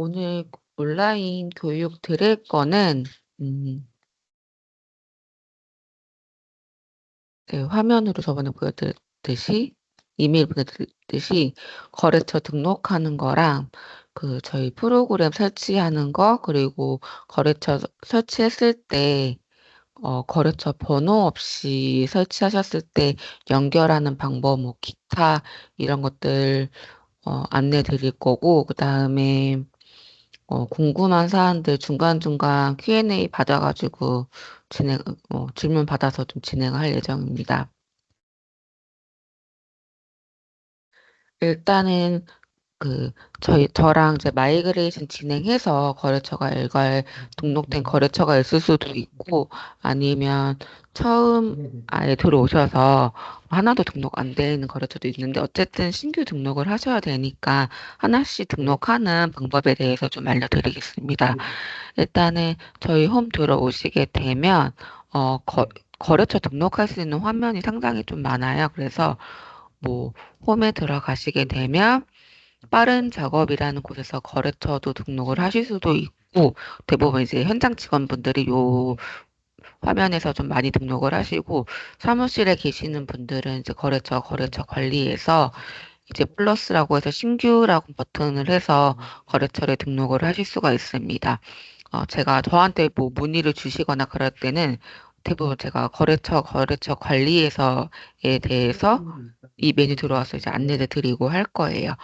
오늘 온라인 교육 드릴 거는 네, 화면으로 저번에 보여드렸듯이 이메일 보내드렸듯이 거래처 등록하는 거랑 저희 프로그램 설치하는 거 그리고 거래처 설치했을 때 거래처 번호 없이 설치하셨을 때 연결하는 방법, 뭐 기타 이런 것들 안내 드릴 거고 그다음에 궁금한 사안들 중간중간 Q&A 받아가지고 질문 받아서 좀 진행할 예정입니다. 일단은 저랑 이제 마이그레이션 진행해서 거래처가 일괄 등록된 거래처가 있을 수도 있고, 아니면 처음 아예 들어오셔서 하나도 등록 안 돼 있는 거래처도 있는데, 어쨌든 신규 등록을 하셔야 되니까 하나씩 등록하는 방법에 대해서 좀 알려드리겠습니다. 일단은 저희 홈 들어오시게 되면, 거래처 등록할 수 있는 화면이 상당히 좀 많아요. 그래서 뭐, 홈에 들어가시게 되면, 빠른 작업이라는 곳에서 거래처도 등록을 하실 수도 있고, 대부분 이제 현장 직원분들이 요 화면에서 좀 많이 등록을 하시고, 사무실에 계시는 분들은 이제 거래처 관리에서 이제 플러스라고 해서 신규라고 버튼을 해서 거래처에 등록을 하실 수가 있습니다. 제가 저한테 뭐 문의를 주시거나 그럴 때는 대부분 제가 거래처 관리에서에 대해서 이 메뉴 들어와서 이제 안내를 드리고 할 거예요.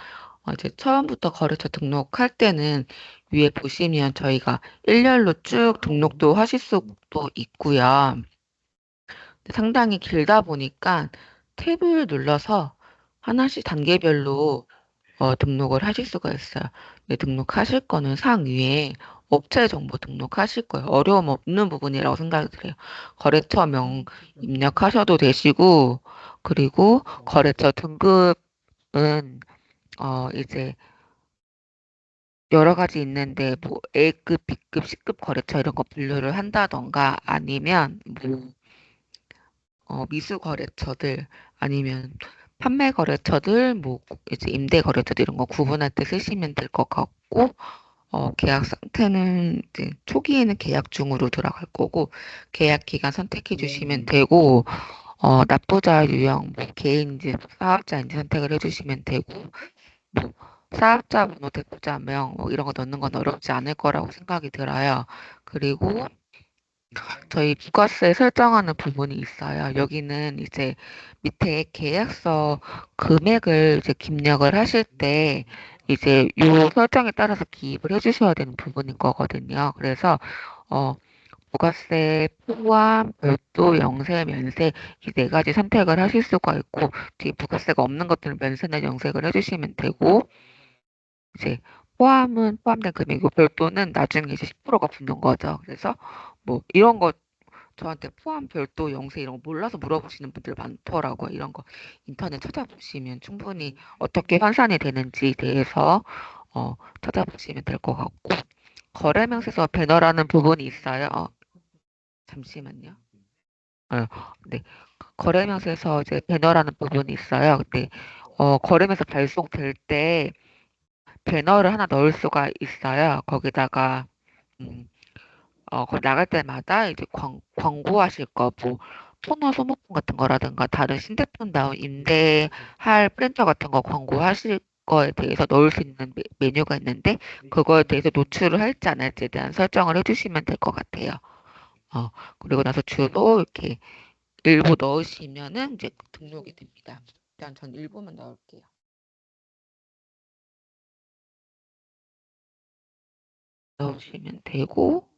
이제 처음부터 거래처 등록할 때는 위에 보시면 저희가 일렬로 쭉 등록도 하실 수도 있고요. 근데 상당히 길다 보니까 탭을 눌러서 하나씩 단계별로 등록을 하실 수가 있어요. 네, 등록하실 거는 상위에 업체 정보 등록하실 거예요. 어려움 없는 부분이라고 생각이 들어요. 거래처명 입력하셔도 되시고, 그리고 거래처 등급은 이제 여러 가지 있는데 뭐 A급, B급, C급 거래처 이런 거 분류를 한다던가 아니면 뭐 미수 거래처들 아니면 판매 거래처들 뭐 이제 임대 거래처들 이런 거 구분할 때 쓰시면 될 것 같고 계약 상태는 이제 초기에는 계약 중으로 들어갈 거고 계약 기간 선택해 주시면 되고 납부자 유형 뭐 개인인지 사업자인지 선택을 해 주시면 되고 뭐 사업자 번호, 대표자명 뭐 이런 거 넣는 건 어렵지 않을 거라고 생각이 들어요. 그리고 저희 부가세 설정하는 부분이 있어요. 여기는 이제 밑에 계약서 금액을 이제 입력을 하실 때 이제 요 설정에 따라서 기입을 해주셔야 되는 부분인 거거든요. 그래서 어 부가세 포함, 별도, 영세, 면세 이 네 가지 선택을 하실 수가 있고 뒤에 부가세가 없는 것들은 면세나 영세를 해주시면 되고 이제 포함은 포함된 금액이고 별도는 나중에 이제 10%가 붙는 거죠. 그래서 뭐 이런 거 저한테 포함 별도 영세 이런 거 몰라서 물어보시는 분들 많더라고요. 이런 거 인터넷 찾아보시면 충분히 어떻게 환산이 되는지 대해서 찾아보시면 될 것 같고 거래명세서 배너라는 부분이 있어요. 잠시만요. 네. 거래명세서 이제 배너라는 부분이 있어요. 근데 거래명세 발송될 때 배너를 하나 넣을 수가 있어요. 거기다가 음, 거기 나갈 때마다 이제 광고하실 거, 뭐, 토너 소모품 같은 거라든가 다른 신제품다운 임대할 프린터 같은 거 광고하실 거에 대해서 넣을 수 있는 메뉴가 있는데, 그거에 대해서 노출을 할지 안 할지에 대한 설정을 해주시면 될 것 같아요. 그리고 나서 주로 이렇게 일부 넣으시면은 이제 등록이 됩니다. 일단 전 일부만 넣을게요. 넣으시면 되고,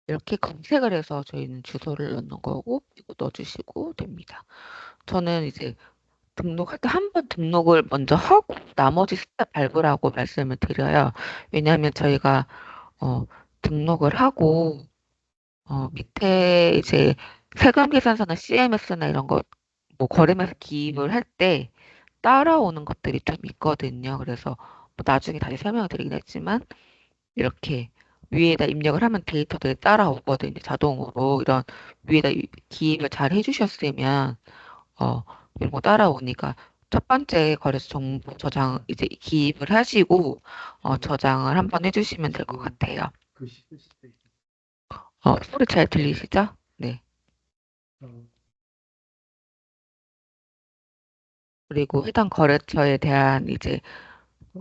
이렇게 검색을 해서 저희는 주소를 넣는 거고, 이거 넣어주시고 됩니다. 저는 이제 등록할 때 한 번 등록을 먼저 하고 나머지 스텝 밟으라고 말씀을 드려요. 왜냐하면 저희가 어, 등록을 하고 밑에 이제 세금 계산서나 CMS나 이런 거 뭐 거래면서 기입을 할 때 따라오는 것들이 좀 있거든요. 그래서 뭐 나중에 다시 설명을 드리긴 했지만 이렇게 위에다 입력을 하면 데이터들이 따라오거든요. 자동으로 이런 위에다 기입을 잘 해주셨으면 이런 거 따라오니까 첫 번째 거래소 정보 저장 이제 기입을 하시고 저장을 한번 해주시면 될 것 같아요. 소리 잘 들리시죠? 네. 그리고 해당 거래처에 대한 이제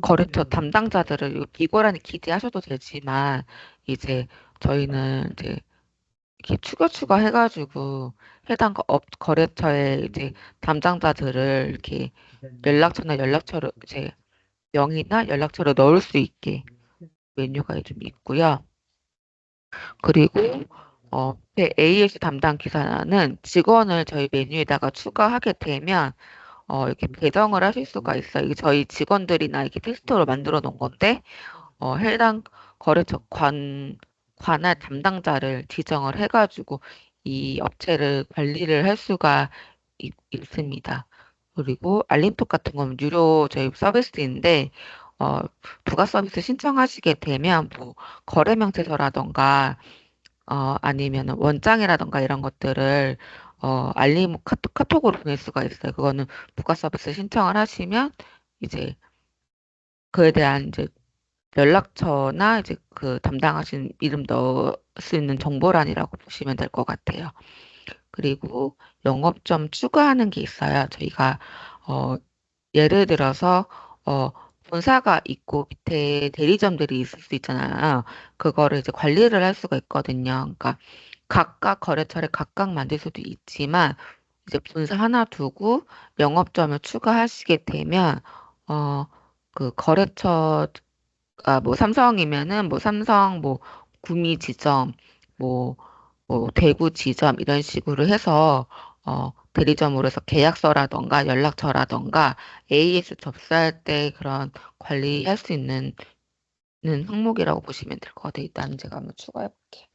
거래처 담당자들을 비고라니 기대하셔도 되지만 이제 저희는 이제 이렇게 추가 해가지고 해당 거래처에 이제 담당자들을 이렇게 연락처나 연락처를 이제 명의나 연락처를 넣을 수 있게 메뉴가 좀 있고요. 그리고 AS 담당 기사는 직원을 저희 메뉴에다가 추가하게 되면 이렇게 배정을 하실 수가 있어요. 이게 저희 직원들이나 이렇게 테스트로 만들어 놓은 건데 해당 거래처 관할 담당자를 지정을 해가지고 이 업체를 관리를 할 수가 있습니다. 그리고 알림톡 같은 건 유료 저희 서비스인데 어, 부가 서비스 신청하시게 되면 뭐 거래 명세서라던가 아니면 원장이라던가 이런 것들을 알림 카톡으로 보낼 수가 있어요. 그거는 부가 서비스 신청을 하시면 이제 그에 대한 이제 연락처나 이제 그 담당하신 이름 넣을 수 있는 정보란이라고 보시면 될 것 같아요. 그리고 영업점 추가하는 게 있어요. 저희가 어, 예를 들어서 본사가 있고 밑에 대리점들이 있을 수 있잖아요. 그거를 이제 관리를 할 수가 있거든요. 그러니까 각각 거래처를 각각 만들 수도 있지만 이제 본사 하나 두고 영업점을 추가하시게 되면 어, 그 거래처 뭐 삼성이면은 뭐 삼성 뭐 구미 지점 뭐, 뭐 대구 지점 이런 식으로 해서 대리점으로 해서 계약서라던가 연락처라던가 AS 접수할 때 그런 관리할 수 있는 항목이라고 보시면 될 것 같아요. 일단 제가 한번 추가해 볼게요.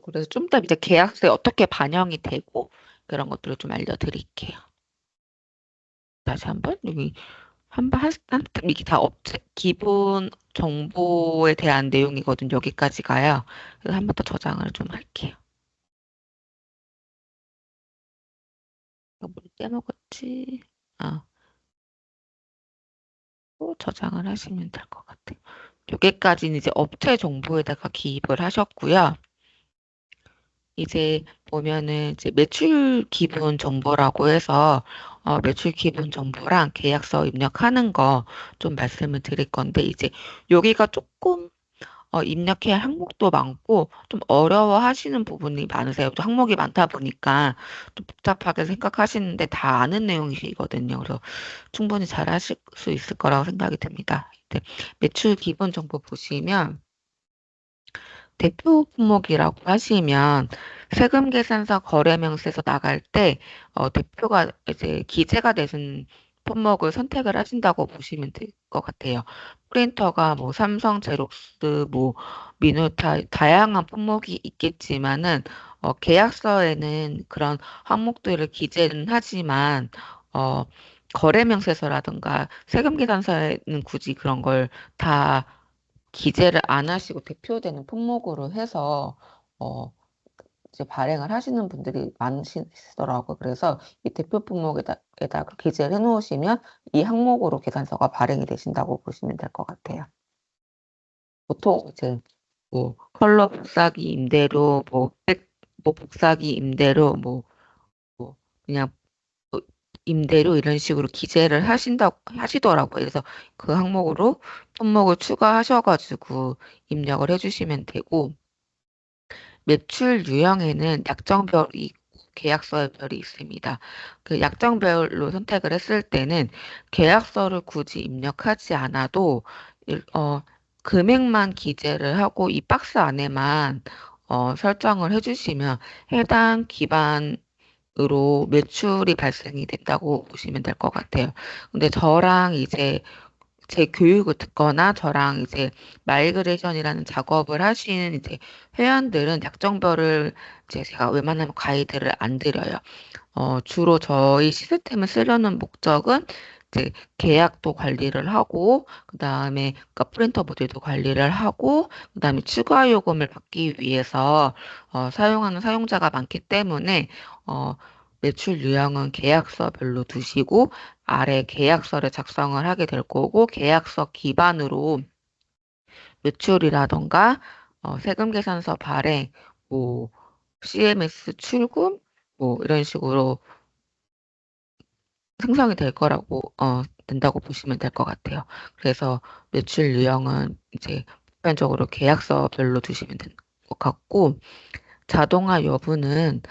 그래서 좀 더 이제 계약서에 어떻게 반영이 되고 그런 것들을 좀 알려드릴게요. 다시 한번 여기 한번 이게 다 업체 기본 정보에 대한 내용이거든 여기까지 가요. 그래서 한 번 더 저장을 좀 할게요. 이거 뭘 떼먹었지? 아, 또 저장을 하시면 될 것 같아요. 여기까지는 이제 업체 정보에다가 기입을 하셨고요. 이제 보면은 이제 매출 기본 정보라고 해서 매출 기본 정보랑 계약서 입력하는 거 좀 말씀을 드릴 건데 이제 여기가 조금 입력해야 할 항목도 많고 좀 어려워하시는 부분이 많으세요. 또 항목이 많다 보니까 좀 복잡하게 생각하시는데 다 아는 내용이시거든요. 그래서 충분히 잘 하실 수 있을 거라고 생각이 듭니다. 네, 매출 기본 정보 보시면 대표 품목이라고 하시면 세금 계산서 거래명세서 나갈 때 대표가 이제 기재가 되는 품목을 선택을 하신다고 보시면 될 것 같아요. 프린터가 뭐 삼성, 제록스, 뭐 미노타 다양한 품목이 있겠지만은 계약서에는 그런 항목들을 기재는 하지만 어, 거래명세서라든가 세금 계산서에는 굳이 그런 걸다 기재를 안 하시고 대표되는 품목으로 해서 어, 이제 발행을 하시는 분들이 많으시더라고요. 그래서 이 대표 품목에다가 기재를 해놓으시면 이 항목으로 계산서가 발행이 되신다고 보시면 될 것 같아요. 보통 이제 뭐 컬러 복사기 임대료, 뭐 복사기 임대료, 뭐 그냥 뭐 임대료 이런 식으로 기재를 하시더라고요. 그래서 그 항목으로 품목을 추가하셔가지고 입력을 해주시면 되고, 매출 유형에는 약정별이 있고 계약서별이 있습니다. 그 약정별로 선택을 했을 때는 계약서를 굳이 입력하지 않아도 금액만 기재를 하고 이 박스 안에만 설정을 해주시면 해당 기반으로 매출이 발생이 된다고 보시면 될 것 같아요. 근데 저랑 이제 제 교육을 듣거나 저랑 이제 마이그레이션이라는 작업을 하시는 이제 회원들은 약정별을 이제 제가 웬만하면 가이드를 안 드려요. 주로 저희 시스템을 쓰려는 목적은 이제 계약도 관리를 하고, 그 다음에 그러니까 프린터 모듈도 관리를 하고, 그 다음에 추가 요금을 받기 위해서 사용하는 사용자가 많기 때문에 어, 매출 유형은 계약서별로 두시고 아래 계약서를 작성을 하게 될 거고 계약서 기반으로 매출이라던가 세금 계산서 발행, 뭐 CMS 출금 뭐 이런 식으로 생성이 될 거라고, 된다고 보시면 될 것 같아요. 그래서 매출 유형은 이제 보편적으로 계약서별로 두시면 될 것 같고, 자동화 여부는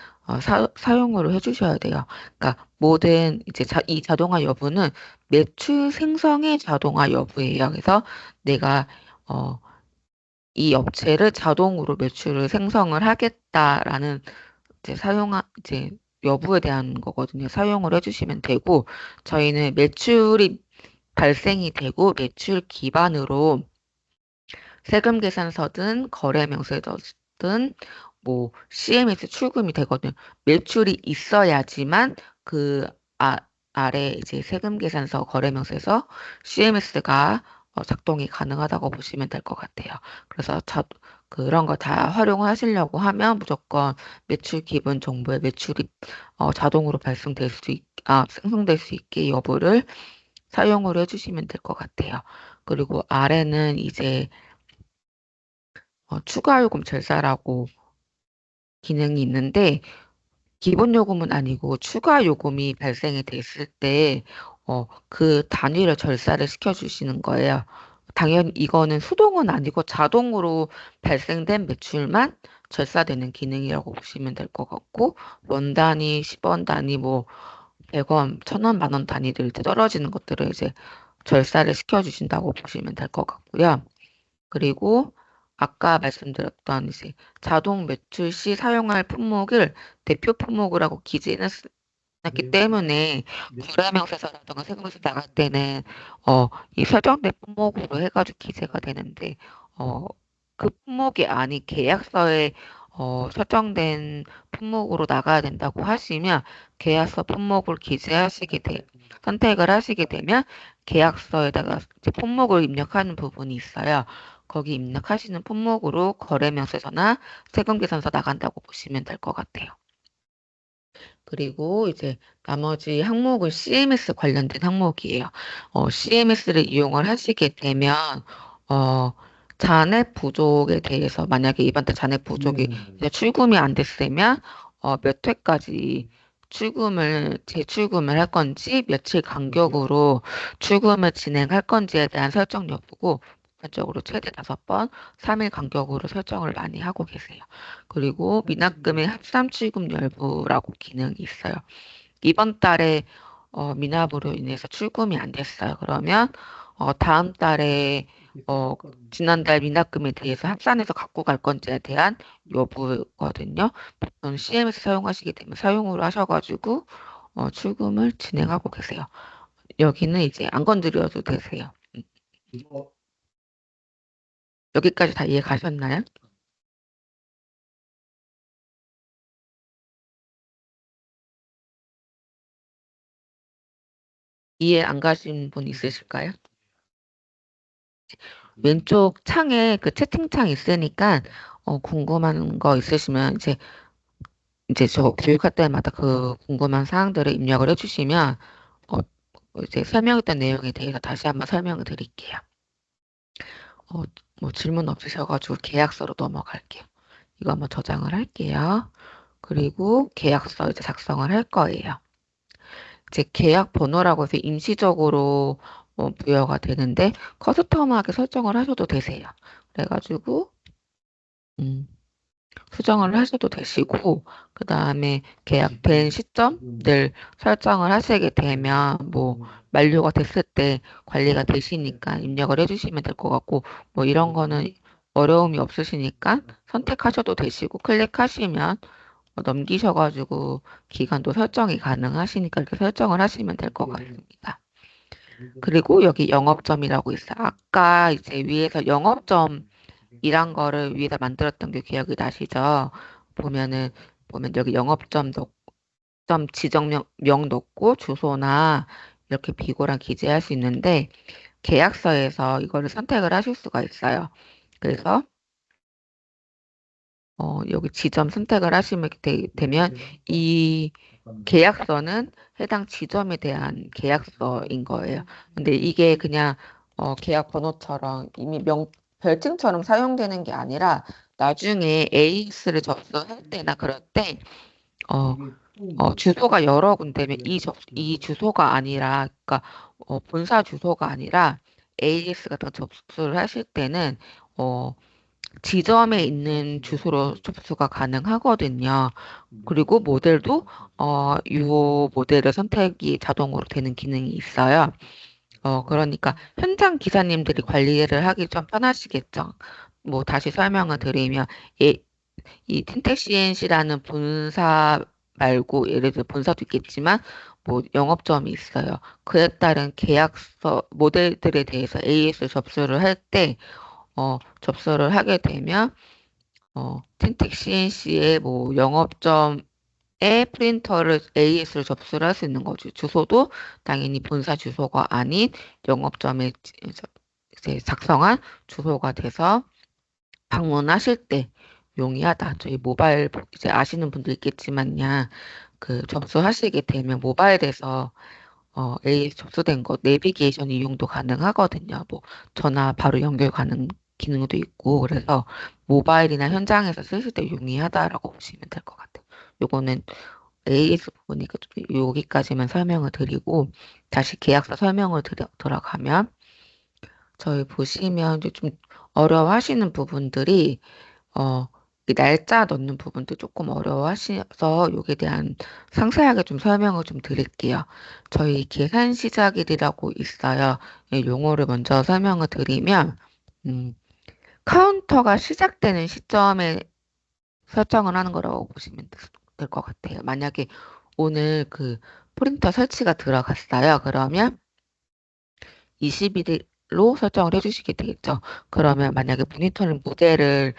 사용으로 해주셔야 돼요. 그러니까 모든 이제 이 자동화 여부는 매출 생성의 자동화 여부예요. 그래서 내가 어, 이 업체를 자동으로 매출을 생성을 하겠다라는 이제 여부에 대한 거거든요. 사용을 해주시면 되고, 저희는 매출이 발생이 되고, 매출 기반으로 세금 계산서든 거래 명세서든 뭐 CMS 출금이 되거든요. 매출이 있어야지만 그 아, 아래 이제 세금 계산서 거래 명세서 CMS가 작동이 가능하다고 보시면 될 것 같아요. 그래서 그런 거 다 활용하시려고 하면 무조건 매출 기본 정보에 매출이 자동으로 생성될 수 있게 여부를 사용을 해주시면 될 것 같아요. 그리고 아래는 이제 추가 요금 절차라고 기능이 있는데 기본 요금은 아니고 추가 요금이 발생이 됐을 때 그 단위를 절차를 시켜주시는 거예요. 당연히 이거는 수동은 아니고 자동으로 발생된 매출만 절차되는 기능이라고 보시면 될 것 같고 원 단위, 10원 단위, 뭐 100원, 1000원, 만원 단위들 이제 떨어지는 것들을 이제 절차를 시켜주신다고 보시면 될 것 같고요. 그리고 아까 말씀드렸던 이제 자동 매출 시 사용할 품목을 대표 품목이라고 기재해놨기 때문에 거래명세서라든가 세금에서 나갈 때는 이 설정된 품목으로 해가지고 기재가 되는데 어, 그 품목이 아닌 계약서에 설정된 품목으로 나가야 된다고 하시면 계약서 품목을 선택을 하시게 되면 계약서에다가 이제 품목을 입력하는 부분이 있어요. 거기 입력하시는 품목으로 거래명세서나 세금계산서 나간다고 보시면 될 것 같아요. 그리고 이제 나머지 항목은 CMS 관련된 항목이에요. CMS를 이용을 하시게 되면, 어, 잔액 부족에 대해서 만약에 이번 달 잔액 부족이 이제 출금이 안 됐으면, 몇 회까지 재출금을 할 건지, 며칠 간격으로 출금을 진행할 건지에 대한 설정 여부고, 보편적으로 최대 5번, 3일 간격으로 설정을 많이 하고 계세요. 그리고 미납금의 합산 출금 여부라고 기능이 있어요. 이번 달에 미납으로 인해서 출금이 안 됐어요. 그러면 다음 달에 지난달 미납금에 대해서 합산해서 갖고 갈 건지에 대한 여부거든요. 보통 CMS 사용하시게 되면 사용으로 하셔가지고 출금을 진행하고 계세요. 여기는 이제 안 건드려도 되세요. 여기까지 다 이해 가셨나요? 이해 안 가신 분 있으실까요? 왼쪽 창에 그 채팅창 있으니까 궁금한 거 있으시면 이제 저 교육할 때마다 그 궁금한 사항들을 입력을 해주시면 어, 이제 설명했던 내용에 대해서 다시 한번 설명을 드릴게요. 어, 뭐 질문 없으셔가지고 계약서로 넘어갈게요. 이거 한번 저장을 할게요. 그리고 계약서 이제 작성을 할 거예요. 이제 계약 번호라고 해서 임시적으로 부여가 되는데 커스텀하게 설정을 하셔도 되세요. 그래가지고 음, 수정을 하셔도 되시고 그 다음에 계약된 시점들 설정을 하시게 되면 뭐 만료가 됐을 때 관리가 되시니까 입력을 해주시면 될 것 같고 뭐 이런 거는 어려움이 없으시니까 선택하셔도 되시고 클릭하시면 넘기셔가지고 기간도 설정이 가능하시니까 이렇게 설정을 하시면 될 것 같습니다. 그리고 여기 영업점이라고 있어요. 아까 이제 위에서 영업점이란 거를 위에다 만들었던 게 기억이 나시죠? 보면은, 보면 여기 영업점 점 지정명 명 넣고 주소나 이렇게 비고랑 기재할 수 있는데 계약서에서 이거를 선택을 하실 수가 있어요. 그래서 여기 지점 선택을 하시면 되면 이 계약서는 해당 지점에 대한 계약서인 거예요. 근데 이게 그냥 계약 번호처럼 이미 별칭처럼 사용되는 게 아니라 나중에 AS를 접수할 때나 그럴 때 어, 주소가 여러 군데면 이 주소가 아니라, 그러니까 본사 주소가 아니라 AS 같은 거 접수를 하실 때는 어, 지점에 있는 주소로 접수가 가능하거든요. 그리고 모델도 요 모델을 선택이 자동으로 되는 기능이 있어요. 그러니까 현장 기사님들이 관리를 하기 좀 편하시겠죠. 뭐 다시 설명을 드리면 예, 이 틴텍 CNC라는 본사 말고 예를 들어 본사도 있겠지만 뭐 영업점이 있어요. 그에 따른 계약서 모델들에 대해서 AS 접수를 할 때 접수를 하게 되면 틴텍 CNC의 뭐 영업점에 프린터를 AS를 접수를 할 수 있는 거죠. 주소도 당연히 본사 주소가 아닌 영업점에 이제 작성한 주소가 돼서 방문하실 때 용이하다. 저희 모바일 이제 아시는 분도 있겠지만요. 그 접수하시게 되면 모바일에서 AS 접수된 거 내비게이션 이용도 가능하거든요. 뭐 전화 바로 연결 가능 기능도 있고 그래서 모바일이나 현장에서 쓰실 때 용이하다라고 보시면 될 것 같아요. 요거는 AS 부분이니까 좀 여기까지만 설명을 드리고 다시 계약서 설명을 들어가면 저희 보시면 이제 좀 어려워하시는 부분들이 이 날짜 넣는 부분도 조금 어려워하셔서 요에 대한 상세하게 좀 설명을 좀 드릴게요. 저희 계산 시작일이라고 있어요. 이 용어를 먼저 설명을 드리면 음, 카운터가 시작되는 시점에 설정을 하는 거라고 보시면 될 것 같아요. 만약에 오늘 그 프린터 설치가 들어갔어요. 그러면 20일로 설정을 해주시게 되겠죠. 그러면 만약에 모니터링 모델을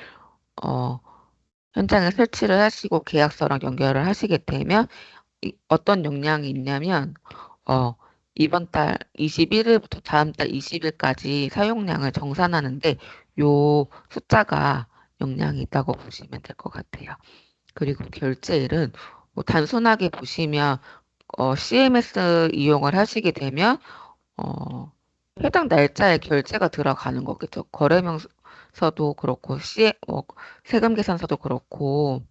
어, 현장에 설치를 하시고 계약서랑 연결을 하시게 되면 어떤 용량이 있냐면 어, 이번 달 21일부터 다음 달 20일까지 사용량을 정산하는데 요 숫자가 용량이 있다고 보시면 될 것 같아요. 그리고 결제일은 뭐 단순하게 보시면 CMS 이용을 하시게 되면 어, 해당 날짜에 결제가 들어가는 거겠죠. 거래명서도 그렇고 세금 계산서도 그렇고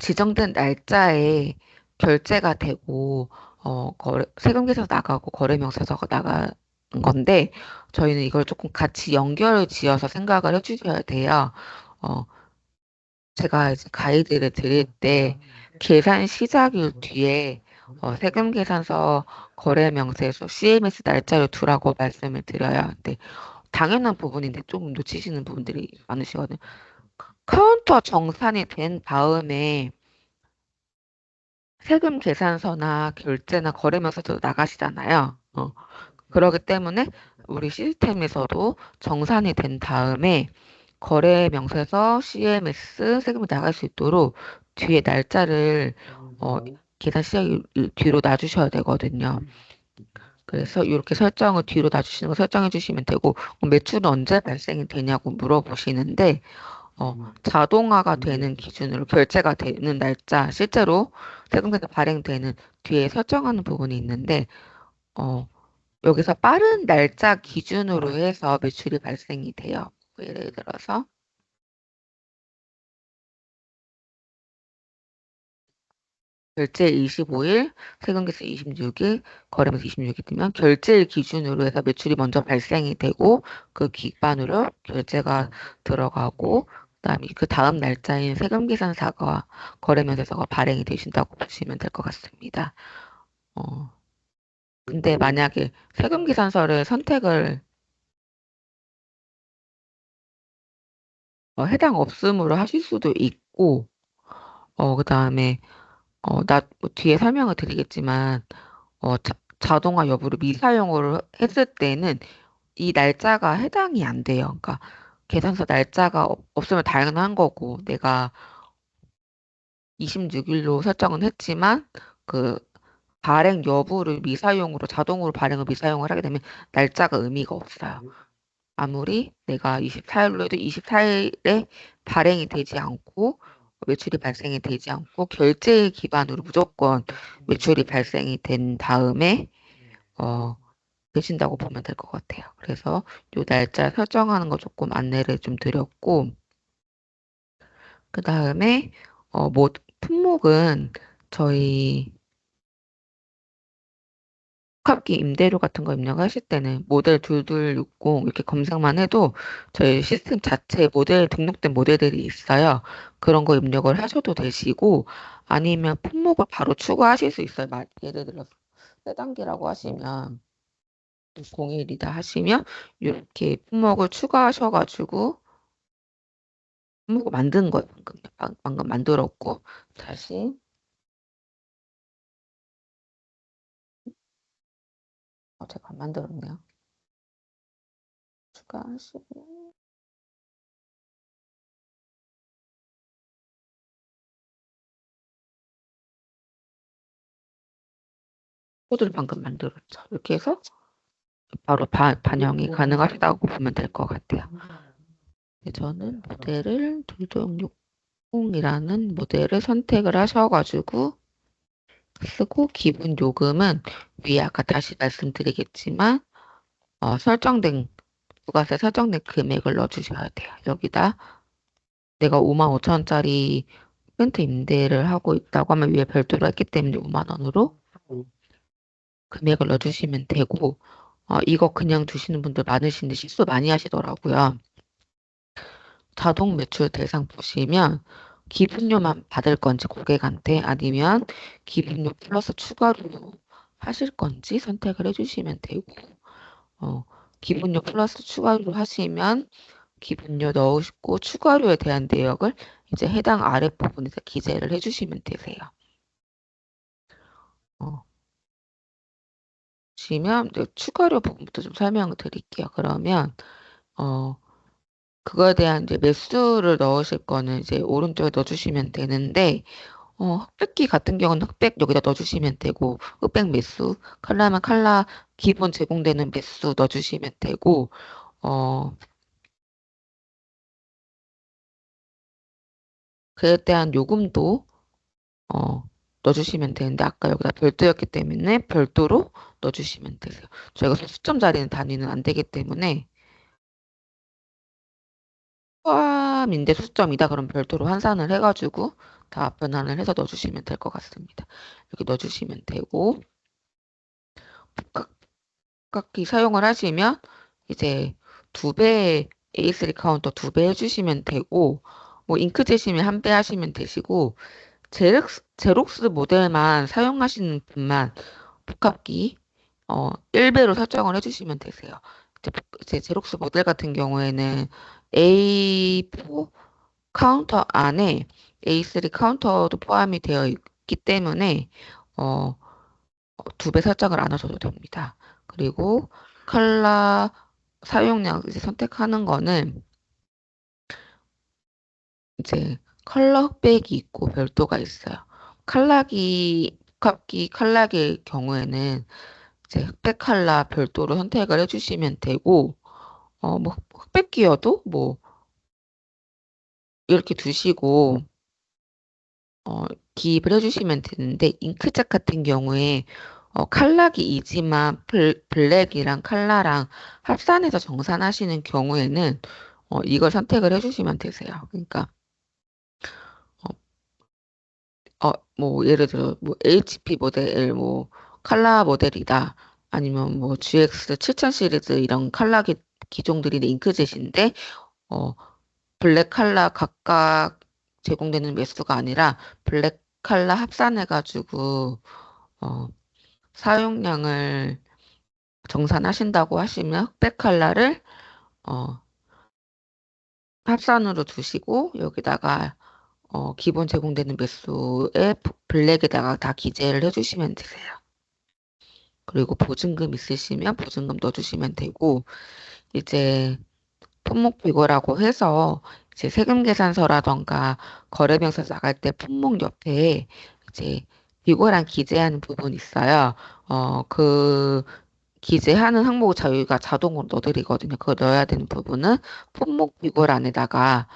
지정된 날짜에 결제가 되고 세금계산 나가고 거래명세서가 나가는 건데 저희는 이걸 조금 같이 연결을 지어서 생각을 해주셔야 돼요. 어, 제가 이제 가이드를 드릴 때 계산 시작일 뒤에 세금계산서 거래명세서 CMS 날짜를 두라고 말씀을 드려요. 근데 당연한 부분인데 조금 놓치시는 부분들이 많으시거든요. 카운터 정산이 된 다음에 세금 계산서나 결제나 거래명세서 나가시잖아요. 그러기 때문에 우리 시스템에서도 정산이 된 다음에 거래명세서, CMS, 세금이 나갈 수 있도록 뒤에 날짜를 어, 계산 시작 뒤로 놔주셔야 되거든요. 그래서 이렇게 설정을 뒤로 놔주시는 거 설정해 주시면 되고 매출은 언제 발생이 되냐고 물어보시는데 자동화가 되는 기준으로 결제가 되는 날짜, 실제로 세금계산 발행되는 뒤에 설정하는 부분이 있는데, 어, 여기서 빠른 날짜 기준으로 해서 매출이 발생이 돼요. 예를 들어서, 결제일 25일, 세금계산 26일, 거래면서 26일이면 결제일 기준으로 해서 매출이 먼저 발생이 되고, 그 기반으로 결제가 들어가고, 그다음에 그 다음 날짜인 세금계산서가 거래면세서가 발행이 되신다고 보시면 될 것 같습니다. 어, 근데 만약에 세금계산서를 선택을 해당 없음으로 하실 수도 있고, 그다음에 뭐 뒤에 설명을 드리겠지만, 어, 자, 자동화 여부를 미사용으로 했을 때는 이 날짜가 해당이 안 돼요. 그러니까 계산서 날짜가 없으면 당연한 거고 내가 26일로 설정은 했지만 그 발행 여부를 미사용으로 자동으로 발행을 미사용을 하게 되면 날짜가 의미가 없어요. 아무리 내가 24일로 해도 24일에 발행이 되지 않고 매출이 발생이 되지 않고 결제 기반으로 무조건 매출이 발생이 된 다음에 어 되신다고 보면 될 것 같아요. 그래서 요 날짜 설정하는 거 조금 안내를 좀 드렸고 그 다음에 뭐 품목은 저희 값기 임대료 같은 거 입력하실 때는 모델 2260 이렇게 검색만 해도 저희 시스템 자체에 모델 등록된 모델들이 있어요. 그런 거 입력을 하셔도 되시고 아니면 품목을 바로 추가하실 수 있어요. 예를 들어서 세 단계라고 하시면 01이다 하시면 이렇게 품목을 추가하셔가지고 품목을 만든 거예요. 방금 만들었고 다시 제가 안 만들었네요. 추가하시면 코드를 방금 만들었죠. 이렇게 해서 바로 반영이 가능하시다고 보면 될 것 같아요. 네, 저는 모델을 2260이라는 모델을 선택을 하셔가지고 쓰고 기본 요금은 위에 아까 다시 말씀드리겠지만 설정된 부가세 설정된 금액을 넣어주셔야 돼요. 여기다 내가 5만 5천 원짜리 렌트 임대를 하고 있다고 하면 위에 별도로 했기 때문에 5만 원으로 금액을 넣어주시면 되고 이거 그냥 두시는 분들 많으신데 실수 많이 하시더라고요. 자동 매출 대상 보시면 기본료만 받을 건지 고객한테 아니면 기본료 플러스 추가로 하실 건지 선택을 해주시면 되고 어, 기본료 플러스 추가로 하시면 기본료 넣으시고 추가료에 대한 내역을 이제 해당 아랫부분에서 기재를 해주시면 되세요. 어, 보시면 이제 추가료 부분부터 좀 설명을 드릴게요. 그러면 어, 그거에 대한 이제 매수를 넣으실 거는 이제 오른쪽에 넣어주시면 되는데 흑백기 같은 경우는 흑백 여기다 넣어주시면 되고, 흑백 매수, 칼라면 칼라 기본 제공되는 매수 넣어주시면 되고, 어, 그에 대한 요금도, 어, 넣어주시면 되는데, 아까 여기다 별도였기 때문에 별도로 넣어주시면 되세요. 저희가 수점 자리는 단위는 안 되기 때문에, 포함인데 수점이다. 그럼 별도로 환산을 해가지고 다 변환을 해서 넣어주시면 될 것 같습니다. 이렇게 넣어주시면 되고, 각기 사용을 하시면 이제 두 배, A3 카운터 두 배 해주시면 되고, 뭐 잉크젯이면 한 배 하시면 되시고, 제록스 모델만 사용하시는 분만 복합기 1배로 설정을 해주시면 되세요. 이제 제록스 모델 같은 경우에는 A4 카운터 안에 A3 카운터도 포함이 되어 있기 때문에 어, 두 배 설정을 안 하셔도 됩니다. 그리고 컬러 사용량 이제 선택하는 거는 이제 컬러 흑백이 있고 별도가 있어요. 복합기 칼라기의 경우에는 이제 흑백 컬러 별도로 선택을 해주시면 되고, 뭐 흑백기여도 뭐 이렇게 두시고, 어, 기입을 해주시면 되는데, 잉크젯 같은 경우에 칼라기이지만 블랙이랑 칼라랑 합산해서 정산하시는 경우에는 이걸 선택을 해주시면 되세요. 그러니까 뭐 예를 들어 뭐 HP 모델 뭐 칼라 모델이다. 아니면 뭐 GX 7000 시리즈 이런 칼라 기종들이 잉크젯인데 어 블랙 칼라 각각 제공되는 매수가 아니라 블랙 칼라 합산해가지고 어, 사용량을 정산하신다고 하시면 흑백 칼라를 어, 합산으로 두시고 여기다가 기본 제공되는 매수에 블랙에다가 다 기재를 해주시면 되세요. 그리고 보증금 있으시면 보증금 넣어주시면 되고, 이제 품목비고라고 해서 이제 세금 계산서라던가 거래명세 나갈 때 품목 옆에 이제 비고랑 기재하는 부분이 있어요. 그 기재하는 항목을 저희가 자동으로 넣어드리거든요. 그거 넣어야 되는 부분은 품목비고란에다가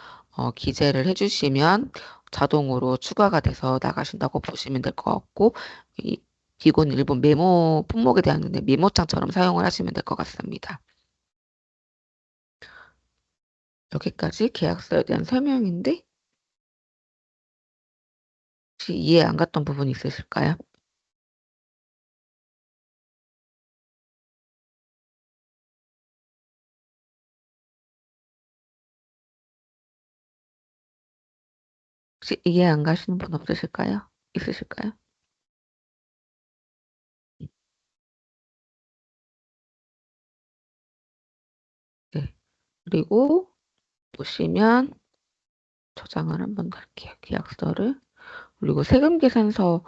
기재를 해주시면 자동으로 추가가 돼서 나가신다고 보시면 될 것 같고, 이 비고는 일본 메모 품목에 대한 메모장처럼 사용을 하시면 될 것 같습니다. 여기까지 계약서에 대한 설명인데, 혹시 이해 안 갔던 부분 있으실까요? 혹시 이해 안 가시는 분 없으실까요? 있으실까요? 네. 그리고 보시면 저장을 한번 할게요. 계약서를. 그리고 세금 계산서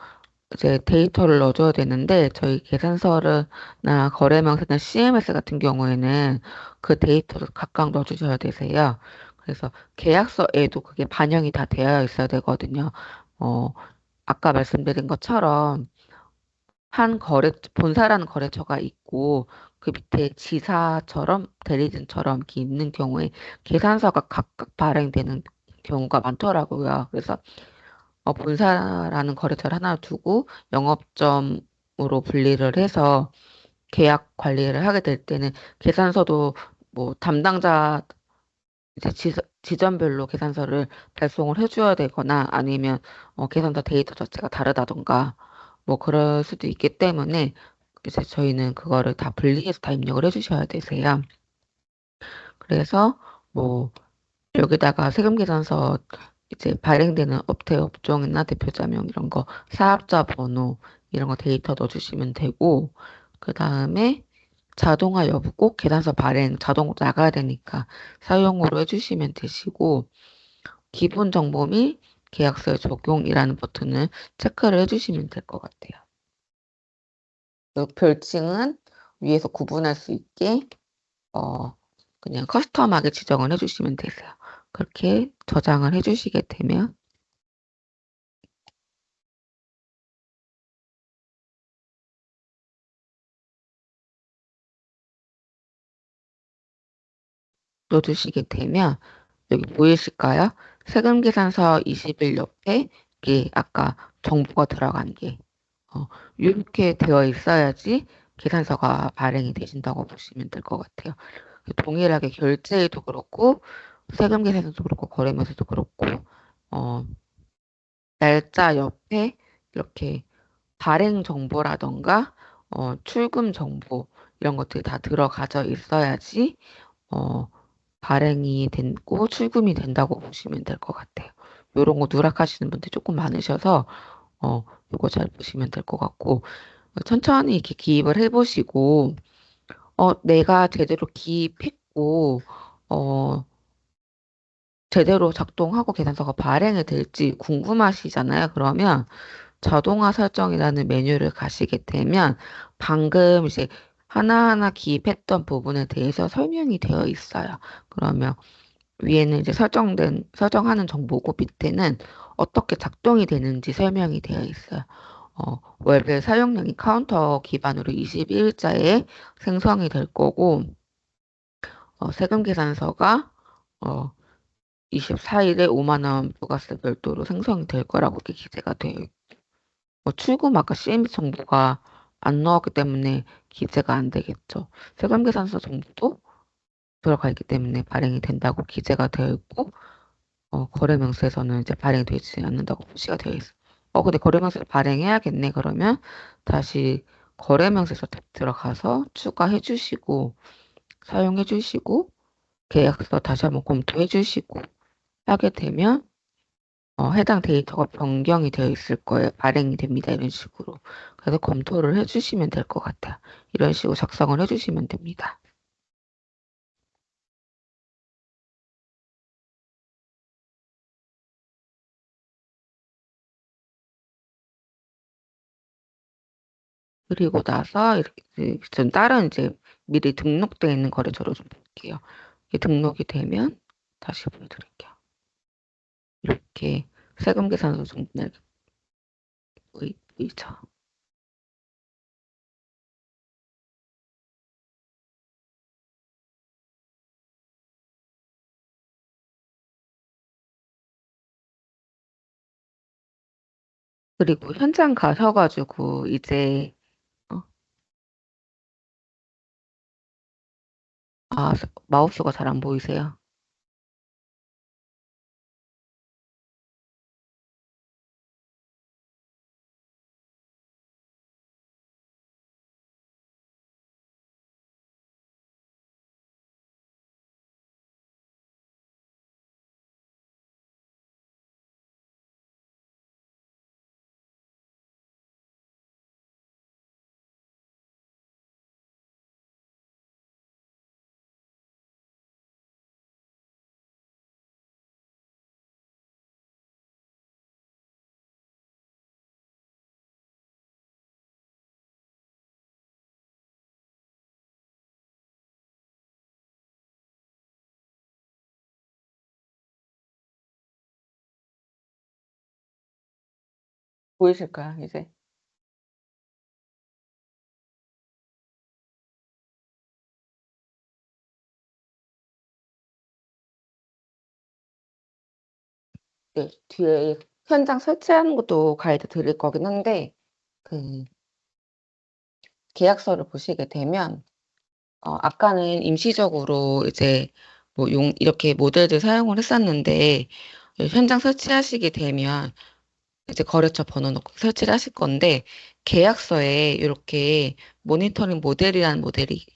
이제 데이터를 넣어줘야 되는데 저희 계산서나 거래명세나 CMS 같은 경우에는 그 데이터를 각각 넣어주셔야 되세요. 그래서 계약서에도 그게 반영이 다 되어 있어야 되거든요. 어, 아까 말씀드린 것처럼 본사라는 거래처가 있고, 그 밑에 지사처럼, 대리점처럼 이렇게 있는 경우에 계산서가 각각 발행되는 경우가 많더라고요. 그래서 본사라는 거래처를 하나 두고 영업점으로 분리를 해서 계약 관리를 하게 될 때는 계산서도 뭐 담당자 이제 지점별로 계산서를 발송을 해줘야 되거나 아니면 계산서 데이터 자체가 다르다던가 뭐 그럴 수도 있기 때문에 이제 저희는 그거를 다 분리해서 다 입력을 해주셔야 되세요. 그래서 뭐 여기다가 세금계산서 이제 발행되는 업체 업종이나 대표자명 이런 거 사업자 번호 이런 거 데이터 넣어주시면 되고 그 다음에 자동화 여부 꼭 계산서 발행 자동으로 나가야 되니까 사용으로 해주시면 되시고 기본 정보 및 계약서의 적용이라는 버튼을 체크를 해주시면 될 것 같아요. 그 별칭은 위에서 구분할 수 있게 어, 그냥 커스텀하게 지정을 해주시면 되세요. 그렇게 저장을 해주시게 되면 넣어주시게 되면 여기 보이실까요? 세금계산서 20일 옆에 이게 아까 정보가 들어간 게 이렇게 되어 있어야지 계산서가 발행이 되신다고 보시면 될 것 같아요. 동일하게 결제도 그렇고 세금계산서도 그렇고 거래면서도 그렇고 어, 날짜 옆에 이렇게 발행 정보라던가 출금 정보 이런 것들이 다 들어가져 있어야지 어, 발행이 되고 출금이 된다고 보시면 될 것 같아요. 이런 거 누락하시는 분들이 조금 많으셔서 이거 잘 보시면 될 것 같고 천천히 이렇게 기입을 해보시고 내가 제대로 기입했고 어, 제대로 작동하고 계산서가 발행이 될지 궁금하시잖아요. 그러면 자동화 설정이라는 메뉴를 가시게 되면 방금 이제 하나하나 기입했던 부분에 대해서 설명이 되어 있어요. 그러면 위에는 이제 설정하는 정보고 밑에는 어떻게 작동이 되는지 설명이 되어 있어요. 월별 사용량이 카운터 기반으로 21일자에 생성이 될 거고, 세금 계산서가, 어, 24일에 5만 원 부가세 별도로 생성이 될 거라고 이렇게 기재가 되어 있고, 출금 아까 CMS 정보가 안 나왔기 때문에 기재가 안 되겠죠. 세금 계산서 정보도 들어가 있기 때문에 발행이 된다고 기재가 되어 있고, 거래 명세서는 이제 발행이 되지 않는다고 표시가 되어 있어. 근데 거래 명세서 발행해야겠네. 그러면 다시 거래 명세서 탭 들어가서 추가해 주시고, 사용해 주시고, 계약서 다시 한번 검토해 주시고, 하게 되면, 해당 데이터가 변경이 되어 있을 거예요. 발행이 됩니다. 이런 식으로. 그래서 검토를 해 주시면 될 것 같아요. 이런 식으로 작성을 해 주시면 됩니다. 그리고 나서 이렇게 좀 다른 이제 미리 등록되어 있는 거래처로 좀 볼게요. 이게 등록이 되면 다시 보여드릴게요. 이렇게 세금 계산서 정보를 보이죠. 그리고 현장 가셔가지고 이제 어, 마우스가 잘 안 보이세요? 보이실까요, 이제? 네, 뒤에 현장 설치하는 것도 가이드 드릴 거긴 한데, 그 계약서를 보시게 되면, 아까는 임시적으로 이제 뭐 이렇게 모델들 사용을 했었는데, 현장 설치하시게 되면 이제 거래처 번호 넣고 설치를 하실 건데, 계약서에 이렇게 모니터링 모델이라는 모델이